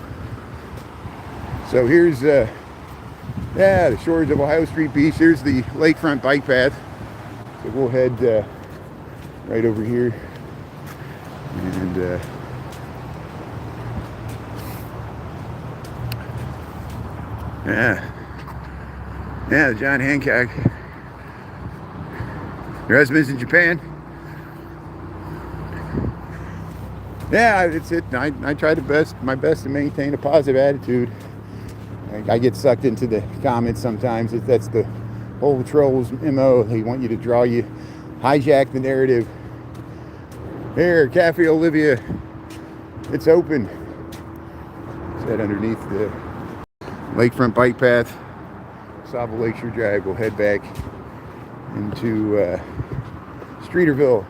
So here's, the shores of Ohio Street Beach. Here's the lakefront bike path. So we'll head right over here. And the John Hancock. Your husband's in Japan. Yeah, it's it. I try my best to maintain a positive attitude. I get sucked into the comments sometimes. That's the whole trolls MO. They want you to hijack the narrative. Here, Cafe Olivia. It's open. It's that underneath the lakefront bike path. Sable Lakeshore Drive. We'll head back into Streeterville.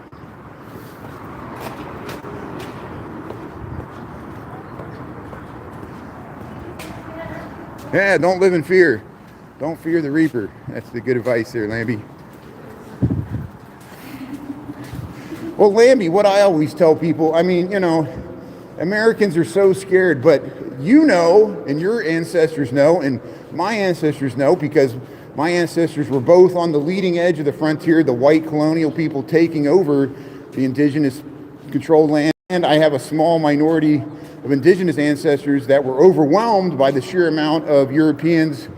Yeah, don't live in fear. Don't fear the Reaper. That's the good advice there, Lambie. Well, Lambie, what I always tell people, I mean, you know, Americans are so scared, but you know, and your ancestors know, and my ancestors know, because my ancestors were both on the leading edge of the frontier, the white colonial people taking over the indigenous controlled land. And I have a small minority of indigenous ancestors that were overwhelmed by the sheer amount of Europeans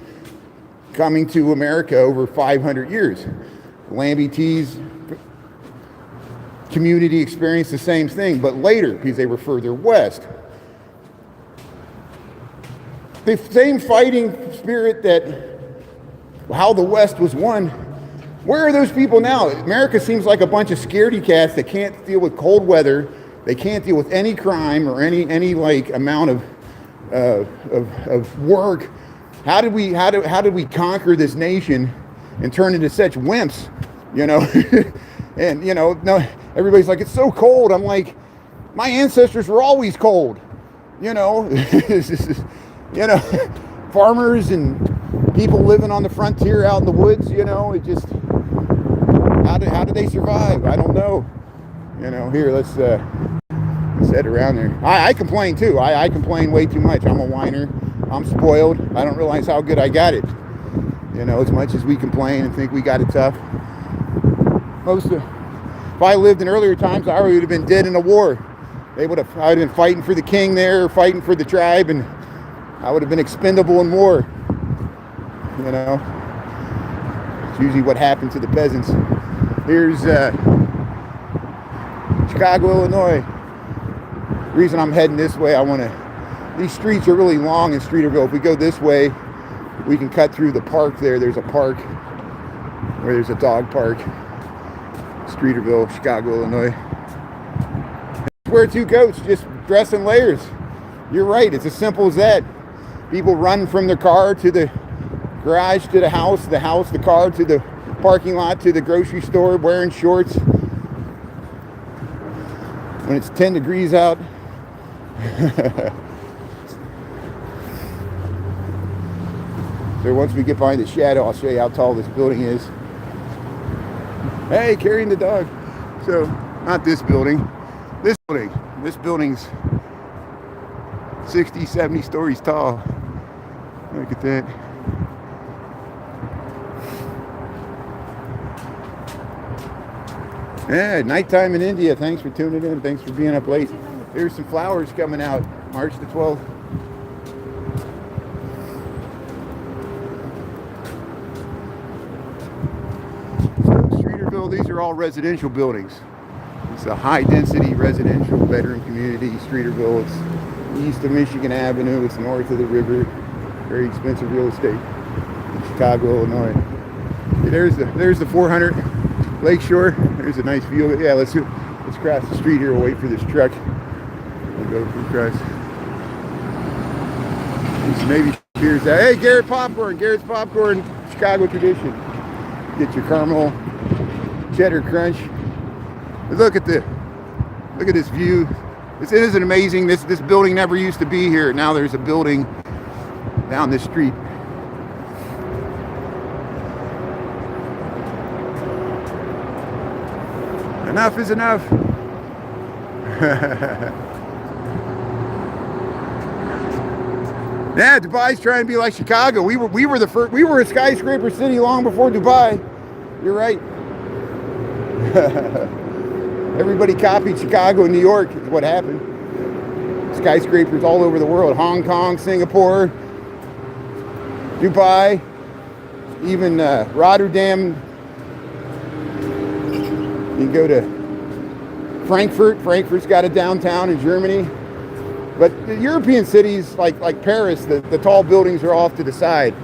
coming to America over 500 years. Lambie T's community experienced the same thing, but later, because they were further west. The same fighting spirit that how the West was won, where are those people now? America seems like a bunch of scaredy cats that can't deal with cold weather. They can't deal with any crime or any like amount of work. How did we conquer this nation and turn into such wimps? You know, and you know, no, everybody's like, it's so cold. I'm like, my ancestors were always cold. You know, you know, farmers and people living on the frontier out in the woods. You know, it just how did they survive? I don't know. You know, here let's head around there. I complain too. I complain way too much. I'm a whiner. I'm spoiled. I don't realize how good I got it. You know, as much as we complain and think we got it tough. If I lived in earlier times, I would have been dead in a war. I'd have been fighting for the king there, fighting for the tribe, and I would have been expendable in war. You know, it's usually what happened to the peasants. Here's Chicago, Illinois. The reason I'm heading this way, these streets are really long in Streeterville. If we go this way, we can cut through the park there. There's a park where there's a dog park. Streeterville, Chicago, Illinois. That's where two goats just dress in layers. You're right, it's as simple as that. People run from their car to the garage to the house, the car to the parking lot to the grocery store wearing shorts. When it's 10 degrees out. So once we get behind the shadow, I'll show you how tall this building is. Hey, carrying the dog. So, not this building. This building. This building's 60, 70 stories tall. Look at that. Yeah, nighttime in India. Thanks for tuning in. Thanks for being up late. There's some flowers coming out March the 12th. are all residential buildings. It's a high-density residential bedroom community, Streeterville. It's east of Michigan Avenue. It's north of the river. Very expensive real estate in Chicago, Illinois. Yeah, there's the 400 Lakeshore. There's a nice view of it. Yeah, let's cross the street here. We'll wait for this truck. We'll go across. Maybe here's that. Hey, Garrett Popcorn. Garrett's Popcorn, Chicago tradition. Get your caramel cheddar crunch. Look at this view. This isn't amazing. This building never used to be here. Now there's a building down this street. Enough is enough. Yeah, Dubai's trying to be like Chicago. We were the first. We were a skyscraper city long before Dubai. You're right. Everybody copied Chicago and New York is what happened. Skyscrapers all over the world. Hong Kong, Singapore, Dubai, even Rotterdam. You can go to Frankfurt. Frankfurt's got a downtown in Germany. But the European cities, like Paris, the tall buildings are off to the side.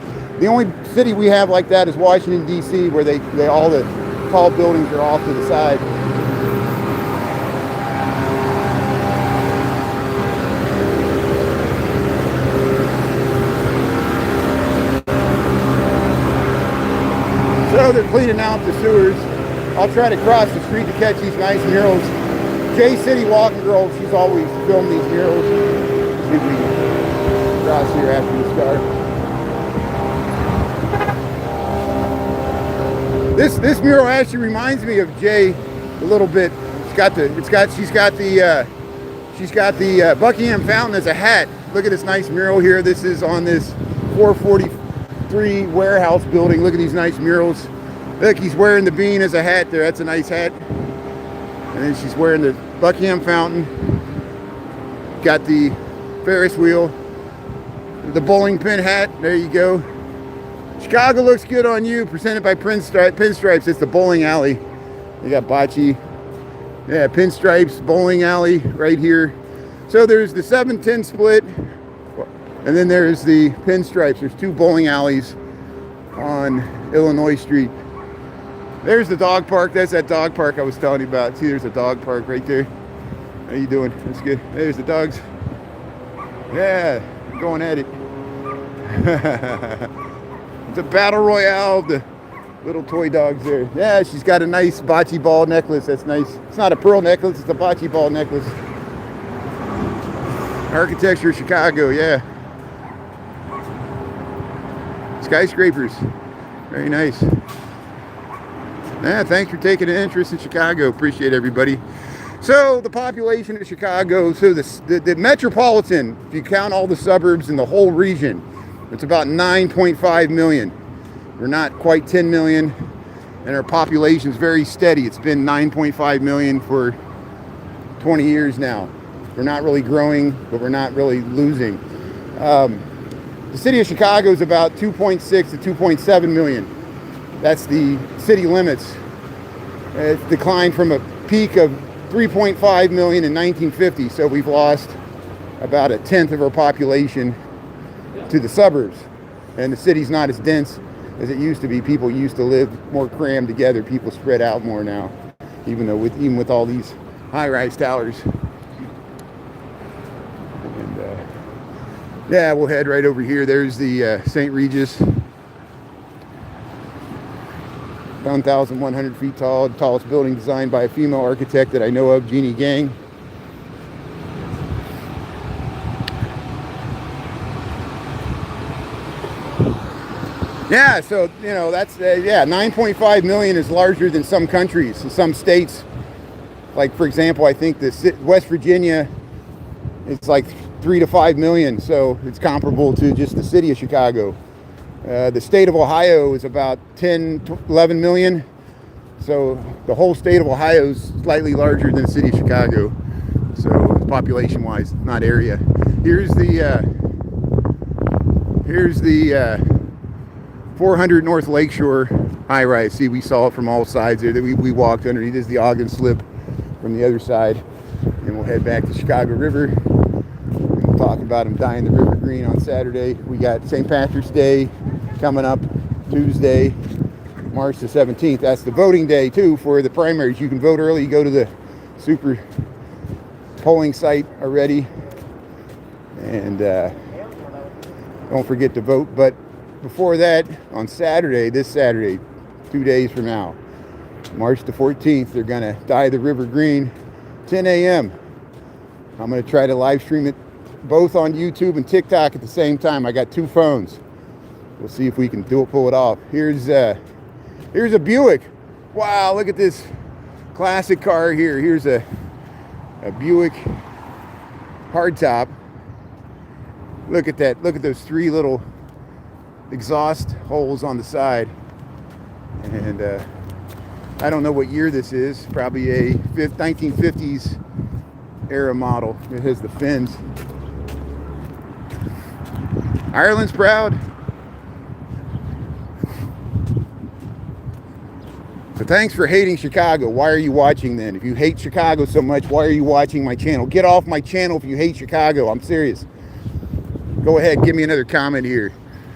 The only city we have like that is Washington, D.C., where all the tall buildings are off to the side. So they're cleaning out the sewers. I'll try to cross the street to catch these nice murals. J City Walking Girl, she's always filmed these murals. See if we can cross here after the start. This mural actually reminds me of Jay a little bit. She's got the Buckingham Fountain as a hat. Look at this nice mural here. This is on this 443 warehouse building. Look at these nice murals. Look, he's wearing the bean as a hat there. That's a nice hat. And then she's wearing the Buckingham Fountain. Got the Ferris wheel. The bowling pin hat. There you go. Chicago looks good on you. Presented by Pinstripes. It's the bowling alley. You got bocce. Yeah, Pinstripes, bowling alley right here. So there's the 710 split. And then there's the Pinstripes. There's two bowling alleys on Illinois Street. There's the dog park. That's that dog park I was telling you about. See, there's a dog park right there. How you doing? That's good. There's the dogs. Yeah, going at it. It's a battle royale. The little toy dogs there. Yeah, she's got a nice bocce ball necklace. That's nice. It's not a pearl necklace. It's a bocce ball necklace. Architecture, Chicago. Yeah. Skyscrapers. Very nice. Yeah, thanks for taking an interest in Chicago. Appreciate everybody. So the population of Chicago, so the metropolitan, if you count all the suburbs in the whole region, it's about 9.5 million. We're not quite 10 million, and our population is very steady. It's been 9.5 million for 20 years now. We're not really growing, but we're not really losing. The city of Chicago is about 2.6 to 2.7 million. That's the city limits. It's declined from a peak of 3.5 million in 1950, so we've lost about a tenth of our population to the suburbs. And the city's not as dense as it used to be. People used to live more crammed together. People spread out more now, even with all these high-rise towers. And yeah, we'll head right over here. There's the St. Regis. 1,100 feet tall, the tallest building designed by a female architect that I know of, Jeannie Gang. Yeah, so, you know, that's, 9.5 million is larger than some countries and some states. Like, for example, I think West Virginia, it's like 3 to 5 million, so it's comparable to just the city of Chicago. The state of Ohio is about 10 to 11 million. So the whole state of Ohio is slightly larger than the city of Chicago. So population-wise, not area. Here's the 400 North Lakeshore. high rise. See, we saw it from all sides there. We walked underneath. This is the Ogden Slip from the other side. And we'll head back to Chicago River. And we'll talk about them dyeing the river green on Saturday. We got St. Patrick's Day coming up Tuesday, March the 17th. That's the voting day, too, for the primaries. You can vote early. You go to the super polling site already. And don't forget to vote. But before that, on Saturday, this Saturday, 2 days from now, March the 14th, they're going to dye the river green, 10 a.m. I'm going to try to live stream it both on YouTube and TikTok at the same time. I got 2 phones. We'll see if we can pull it off. Here's a Buick. Wow, look at this classic car here. Here's a Buick hardtop. Look at that. Look at those 3 little exhaust holes on the side. And I don't know what year this is. Probably a 1950s era model. It has the fins. Ireland's proud. So thanks for hating Chicago. Why are you watching then? If you hate Chicago so much, why are you watching my channel? Get off my channel if you hate Chicago. I'm serious. Go ahead, give me another comment here.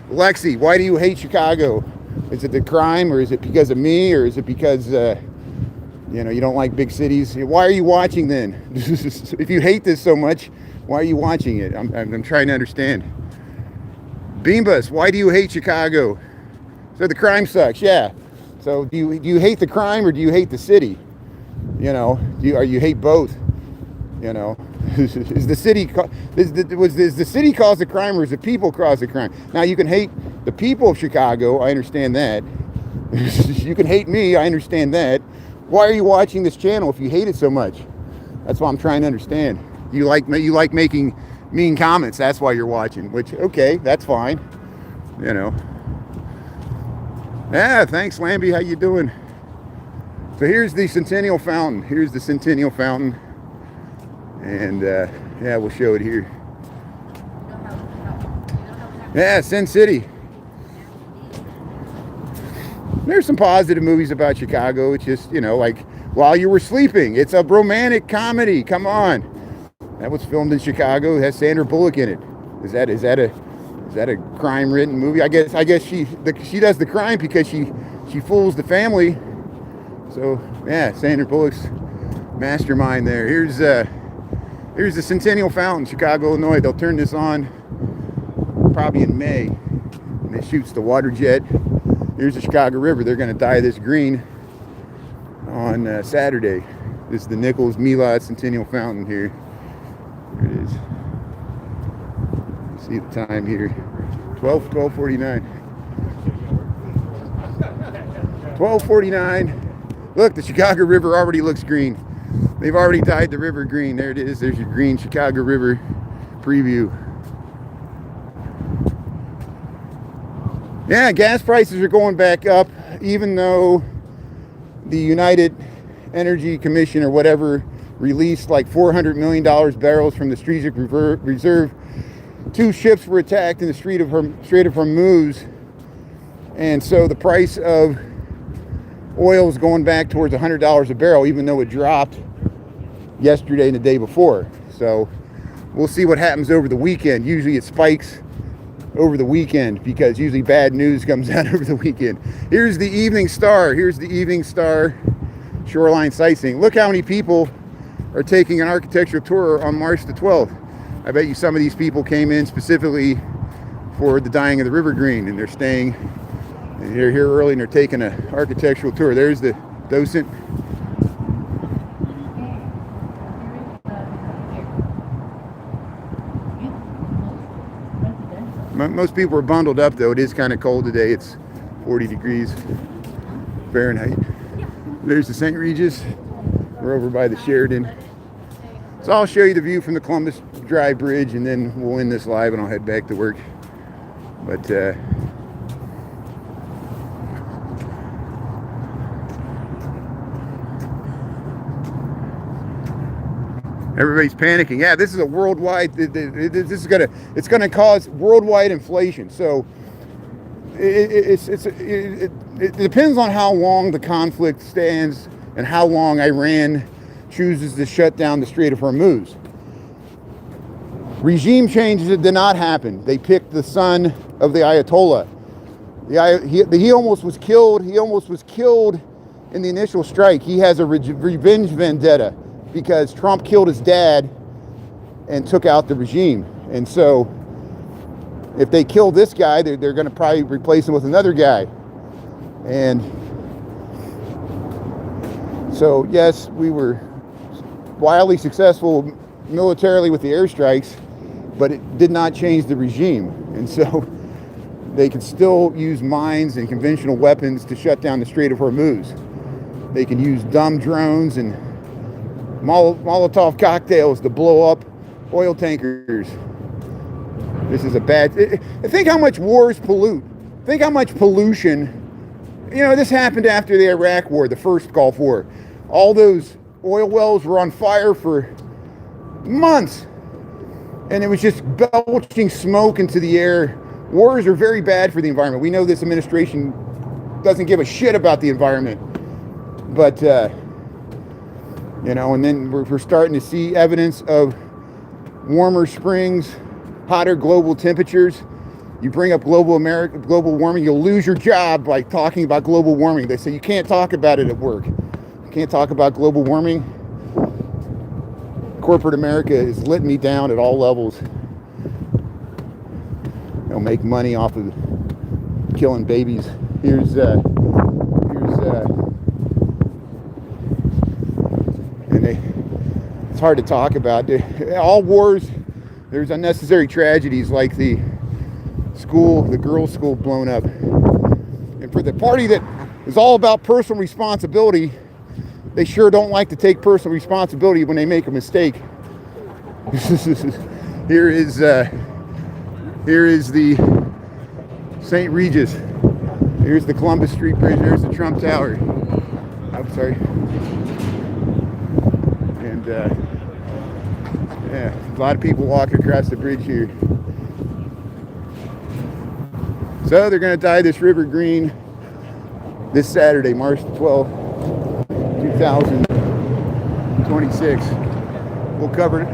Lexi, why do you hate Chicago? Is it the crime, or is it because of me, or is it because you don't like big cities? Why are you watching then? If you hate this so much, why are you watching it? I'm trying to understand. Beambus, why do you hate Chicago? So the crime sucks, yeah. So do you hate the crime, or do you hate the city? Or you hate both? Is the city the city cause the crime, or is the people cause the crime? Now you can hate the people of Chicago, I understand that. You can hate me, I understand that. Why are you watching this channel if you hate it so much? That's what I'm trying to understand. You like making mean comments, that's why you're watching, which, okay, that's fine. Yeah, thanks, Lambie, how you doing? So here's the Centennial Fountain. Here's the Centennial Fountain. And yeah, we'll show it here. Yeah, Sin City. There's some positive movies about Chicago. It's just, like While You Were Sleeping. It's a romantic comedy. Come on. That was filmed in Chicago. It has Sandra Bullock in it. Is that a crime-ridden movie? I guess she does the crime because she fools the family. So yeah, Sandra Bullock's mastermind there. Here's the Centennial Fountain, Chicago, Illinois. They'll turn this on probably in May, and it shoots the water jet. Here's the Chicago River. They're going to dye this green on Saturday. This is the Nichols Milad Centennial Fountain here. There it is. You see the time here. 12:49. 12:49. Look, the Chicago River already looks green. They've already dyed the river green. There it is. There's your green Chicago River preview. Yeah, gas prices are going back up, even though the United Energy Commission or whatever released like $400 million barrels from the Strategic Reserve. 2 ships were attacked in the Strait of Hormuz, and so the price of oil is going back towards $100 a barrel, even though it dropped yesterday and the day before. So we'll see what happens over the weekend. Usually it spikes over the weekend because usually bad news comes out over the weekend. Here's the Evening Star. Here's the Evening Star shoreline sightseeing. Look how many people are taking an architectural tour on March the 12th. I bet you some of these people came in specifically for the dyeing of the river green, and they're staying, and they're here early and they're taking an architectural tour. There's the docent. Most people are bundled up though. It is kind of cold today. It's 40 degrees Fahrenheit. There's the St. Regis. We're over by the Sheridan. So I'll show you the view from the Columbus Dry Bridge, and then we'll end this live and I'll head back to work. But everybody's panicking. Yeah, this is a worldwide. It's gonna cause worldwide inflation. So it depends on how long the conflict stands and how long Iran chooses to shut down the Strait of Hormuz. Regime changes did not happen. They picked the son of the Ayatollah. He almost was killed. He almost was killed in the initial strike. He has a revenge vendetta because Trump killed his dad and took out the regime. And so if they kill this guy, they're going to probably replace him with another guy. And so, yes, we were wildly successful militarily with the airstrikes, but it did not change the regime. And so they can still use mines and conventional weapons to shut down the Strait of Hormuz. They can use dumb drones and Molotov cocktails to blow up oil tankers. This is a bad... Think how much wars pollute. Think how much pollution... You know, this happened after the Iraq War, the first Gulf War. All those oil wells were on fire for months. And it was just belching smoke into the air. Wars are very bad for the environment. We know this administration doesn't give a shit about the environment. But, you know, and then we're starting to see evidence of warmer springs, hotter global temperatures. You bring up global warming, you'll lose your job by talking about global warming. They say you can't talk about it at work. You can't talk about global warming. Corporate America is letting me down at all levels. They'll make money off of killing babies. Here's and it's hard to talk about. All wars, there's unnecessary tragedies like the girls' school blown up. And for the party that is all about personal responsibility, they sure don't like to take personal responsibility when they make a mistake. Here is the St. Regis. Here's the Columbus Street Bridge. There's the Trump Tower. I'm sorry. And yeah, a lot of people walk across the bridge here. So they're going to dye this river green this Saturday, March 12th, 2026. We'll cover it.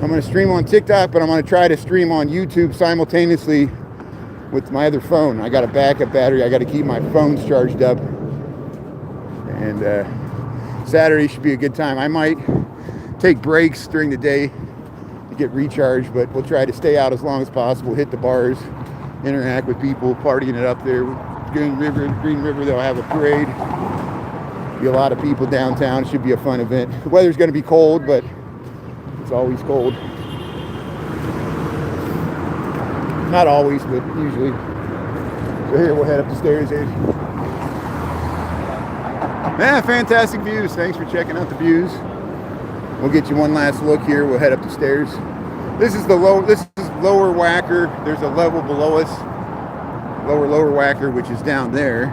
I'm going to stream on TikTok, but I'm going to try to stream on YouTube simultaneously with my other phone. I got a backup battery. I got to keep my phones charged up. And Saturday should be a good time. I might take breaks during the day to get recharged, but we'll try to stay out as long as possible, hit the bars, interact with people, partying it up there. Green River, they'll have a parade. Be a lot of people downtown. It should be a fun event. The weather's going to be cold, but it's always cold. Not always, but usually. So here, we'll head up the stairs here. Yeah, fantastic views. Thanks for checking out the views. We'll get you one last look here. We'll head up the stairs. This is Lower Wacker. There's a level below us. Lower Wacker, which is down there.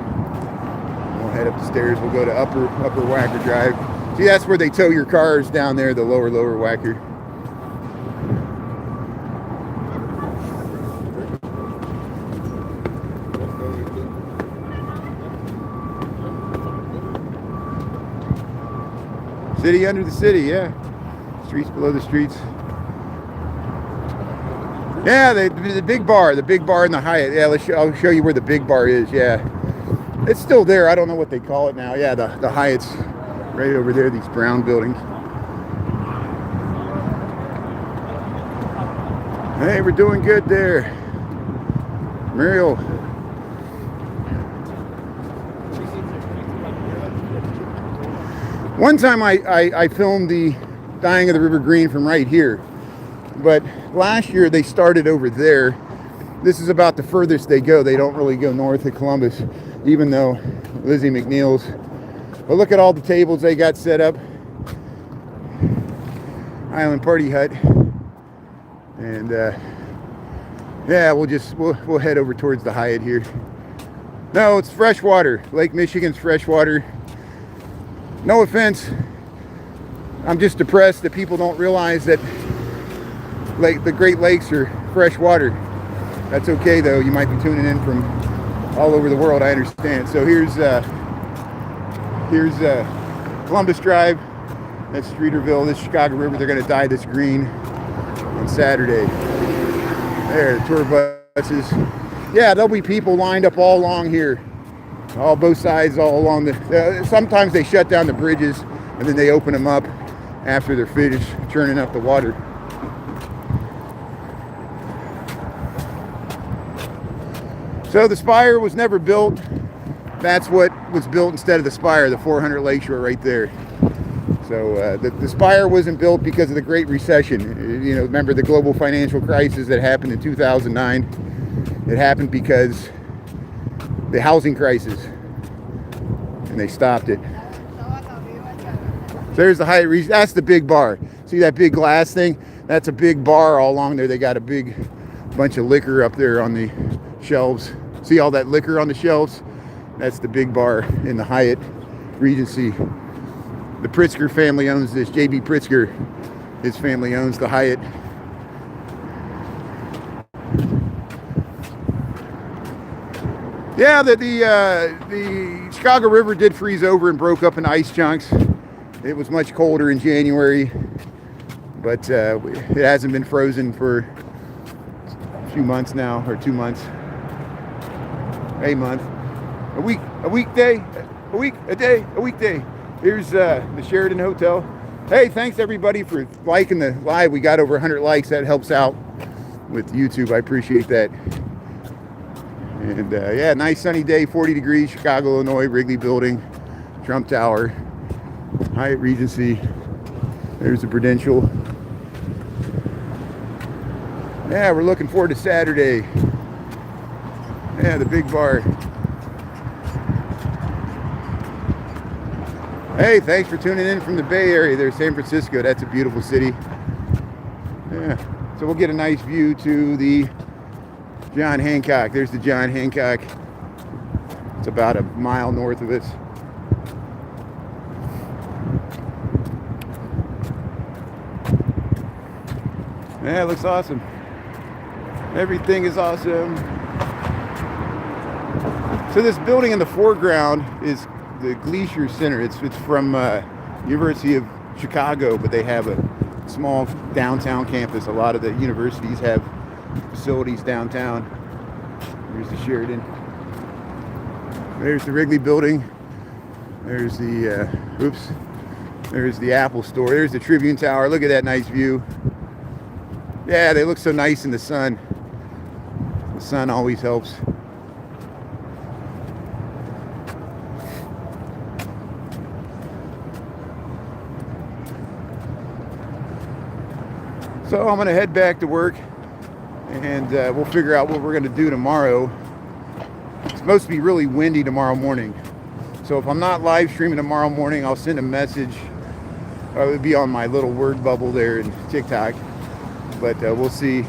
We'll head up the stairs. We'll go to Upper Wacker Drive. See, that's where they tow your cars down there, the Lower Wacker. City under the city, yeah. Streets below the streets. Yeah, the big bar in the Hyatt. Yeah, I'll show you where the big bar is. Yeah, it's still there. I don't know what they call it now. Yeah, the Hyatt's right over there. These brown buildings. Hey, we're doing good there, Muriel. One time I filmed the dyeing of the river green from right here, but last year they started over there. This is about the furthest they go. They don't really go north of Columbus, even though Lizzie McNeil's. But look at all the tables they got set up. Island Party Hut. And yeah, we'll head over towards the Hyatt here. No, it's freshwater. Lake Michigan's freshwater. No offense. I'm just depressed that people don't realize that the Great Lakes are fresh water. That's okay though. You might be tuning in from all over the world, I understand. So here's Columbus Drive. That's Streeterville. This Chicago River. They're going to dye this green on Saturday. There, the tour buses. Yeah, there'll be people lined up all along here, all both sides, all along the. Sometimes they shut down the bridges and then they open them up after they're finished churning up the water. So the spire was never built. That's what was built instead of the spire, the 400 Lakeshore right there. So the spire wasn't built because of the Great Recession. You know, remember the global financial crisis that happened in 2009? It happened because the housing crisis, and they stopped it. So there's the Hyatt Regency. That's the big bar. See that big glass thing? That's a big bar all along there. They got a big bunch of liquor up there on the shelves. See all that liquor on the shelves? That's the big bar in the Hyatt Regency. The Pritzker family owns this. J.B. Pritzker, his family owns the Hyatt. Yeah, the Chicago River did freeze over and broke up in ice chunks. It was much colder in January, but it hasn't been frozen for a few months now, or 2 months, a month, a weekday. Here's the Sheridan Hotel. Hey, thanks everybody for liking the live. We got over 100 likes. That helps out with YouTube. I appreciate that. And yeah, nice sunny day, 40 degrees, Chicago, Illinois, Wrigley Building, Trump Tower, Hyatt Regency. There's the Prudential. Yeah, we're looking forward to Saturday. Yeah, the big bar. Hey, thanks for tuning in from the Bay Area there, San Francisco. That's a beautiful city. Yeah, so we'll get a nice view to the John Hancock. There's the John Hancock. It's about a mile north of us. Yeah, it looks awesome. Everything is awesome. So this building in the foreground is the Glacier Center. It's from University of Chicago, but they have a small downtown campus. A lot of the universities have facilities downtown. There's the Sheridan. There's the Wrigley Building. There's the there's the Apple Store. There's the Tribune Tower. Look at that nice view. Yeah, they look so nice in the sun. The sun always helps. So I'm gonna head back to work, and we'll figure out what we're gonna do tomorrow. It's supposed to be really windy tomorrow morning. So if I'm not live streaming tomorrow morning, I'll send a message. It would be on my little word bubble there in TikTok. But we'll see.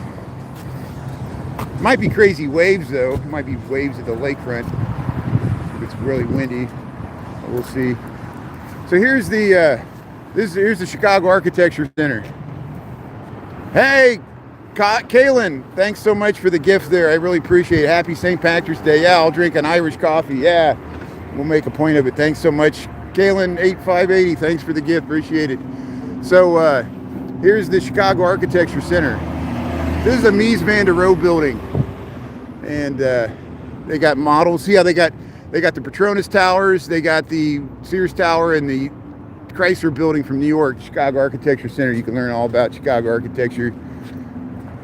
It might be crazy waves though. It might be waves at the lakefront if it's really windy. But we'll see. So here's the here's the Chicago Architecture Center. Hey, Kaylin, thanks so much for the gift there. I really appreciate it. Happy St. Patrick's Day. Yeah, I'll drink an Irish coffee. Yeah, we'll make a point of it. Thanks so much, Kaylin 8580. Thanks for the gift. Appreciate it. So here's the Chicago Architecture Center. This is the Mies van der Rohe building, and they got models. See how they got the Petronas Towers, they got the Sears Tower, and the Chrysler Building from New York. Chicago Architecture Center. You can learn all about Chicago architecture.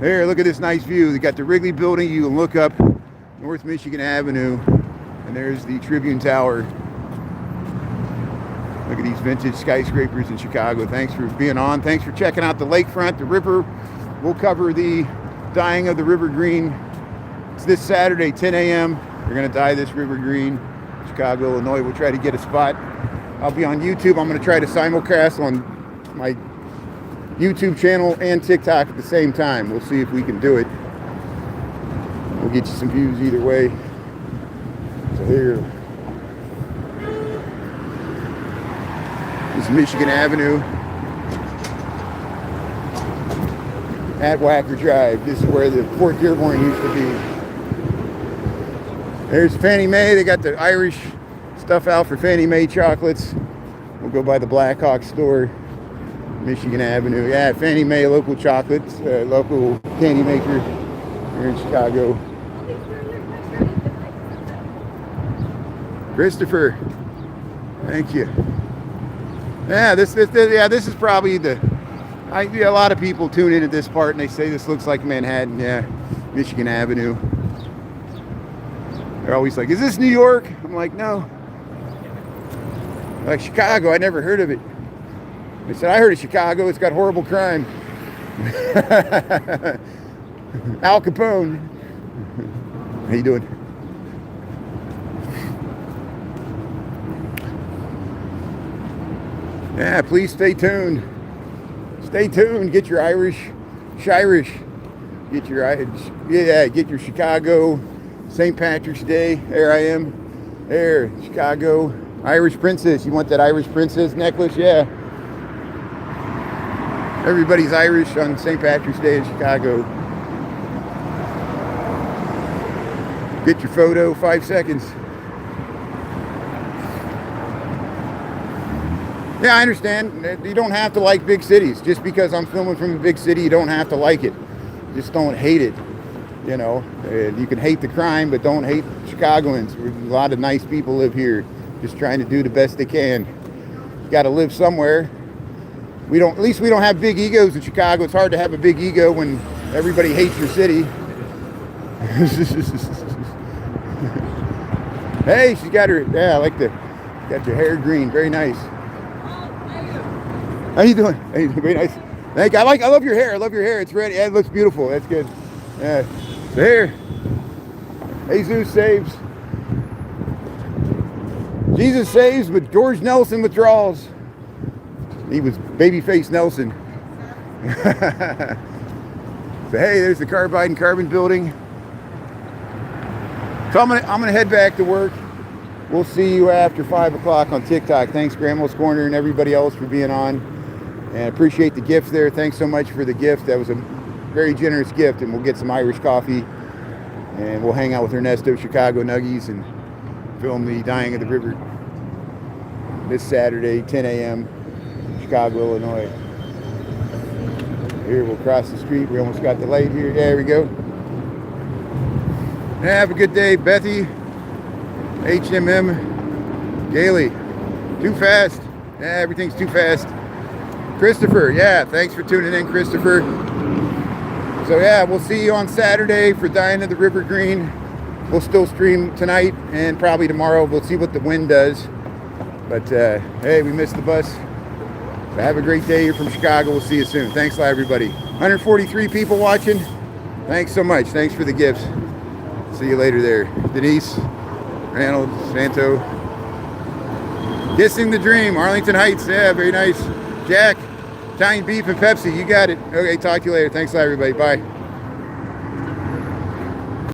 There, look at this nice view. They got the Wrigley Building. You can look up North Michigan Avenue, and there's the Tribune Tower. Look at these vintage skyscrapers in Chicago. Thanks for being on. Thanks for checking out the lakefront, the river. We'll cover the dyeing of the river green. It's this Saturday, 10 a.m. We're going to dye this river green. Chicago, Illinois. We'll try to get a spot. I'll be on YouTube. I'm going to try to simulcast on my YouTube channel and TikTok at the same time. We'll see if we can do it. We'll get you some views either way. So here. This is Michigan Avenue at Wacker Drive. This is where the Fort Dearborn used to be. There's Fannie Mae. They got the Irish stuff out for Fannie Mae chocolates. We'll go by the Blackhawk store, Michigan Avenue. Yeah, Fannie Mae local chocolates, local candy maker here in Chicago. Christopher, thank you. Yeah, this is probably a lot of people tune in at this part and they say this looks like Manhattan. Yeah, Michigan Avenue. They're always like, is this New York? I'm like, no. Like Chicago, I never heard of it. They said, I heard of Chicago, it's got horrible crime. Al Capone. How you doing? Yeah, please stay tuned. Stay tuned. Get your Shirish. Get your Chicago St. Patrick's Day. There I am. There, Chicago Irish Princess. You want that Irish Princess necklace? Yeah. Everybody's Irish on St. Patrick's Day in Chicago. Get your photo, 5 seconds. Yeah, I understand. You don't have to like big cities. Just because I'm filming from a big city, you don't have to like it. Just don't hate it. You know, you can hate the crime, but don't hate Chicagoans. A lot of nice people live here, just trying to do the best they can. You got to live somewhere. At least we don't have big egos in Chicago. It's hard to have a big ego when everybody hates your city. Hey, she got her. Yeah, I like got your hair green. Very nice. How you doing? Hey, very nice. Thank you. I love your hair. I love your hair. It's ready. Yeah, it looks beautiful. That's good. Yeah. So here, Jesus saves. Jesus saves, but George Nelson withdraws. He was babyface Nelson. So hey, there's the Carbide and Carbon building. So I'm gonna head back to work. We'll see you after 5 o'clock on TikTok. Thanks, Grandma's Corner and everybody else for being on. And I appreciate the gift there. Thanks so much for the gift. That was a very generous gift. And we'll get some Irish coffee. And we'll hang out with Ernesto Chicago Nuggies and film the Dying of the River this Saturday, 10 a.m., Chicago, Illinois. Here, we'll cross the street. We almost got the light here. There we go. Have a good day, Bethy. HMM Gailey. Too fast. Yeah, everything's too fast. Christopher, yeah, thanks for tuning in, Christopher. So yeah, we'll see you on Saturday for Dying of the River Green. We'll still stream tonight and probably tomorrow. We'll see what the wind does. But hey, we missed the bus. So have a great day. You're from Chicago. We'll see you soon. Thanks a lot, everybody. 143 people watching. Thanks so much. Thanks for the gifts. See you later there. Denise, Reynolds, Santo. Kissing the Dream, Arlington Heights. Yeah, very nice. Jack, Italian beef and Pepsi. You got it. Okay, talk to you later. Thanks a lot, everybody. Bye.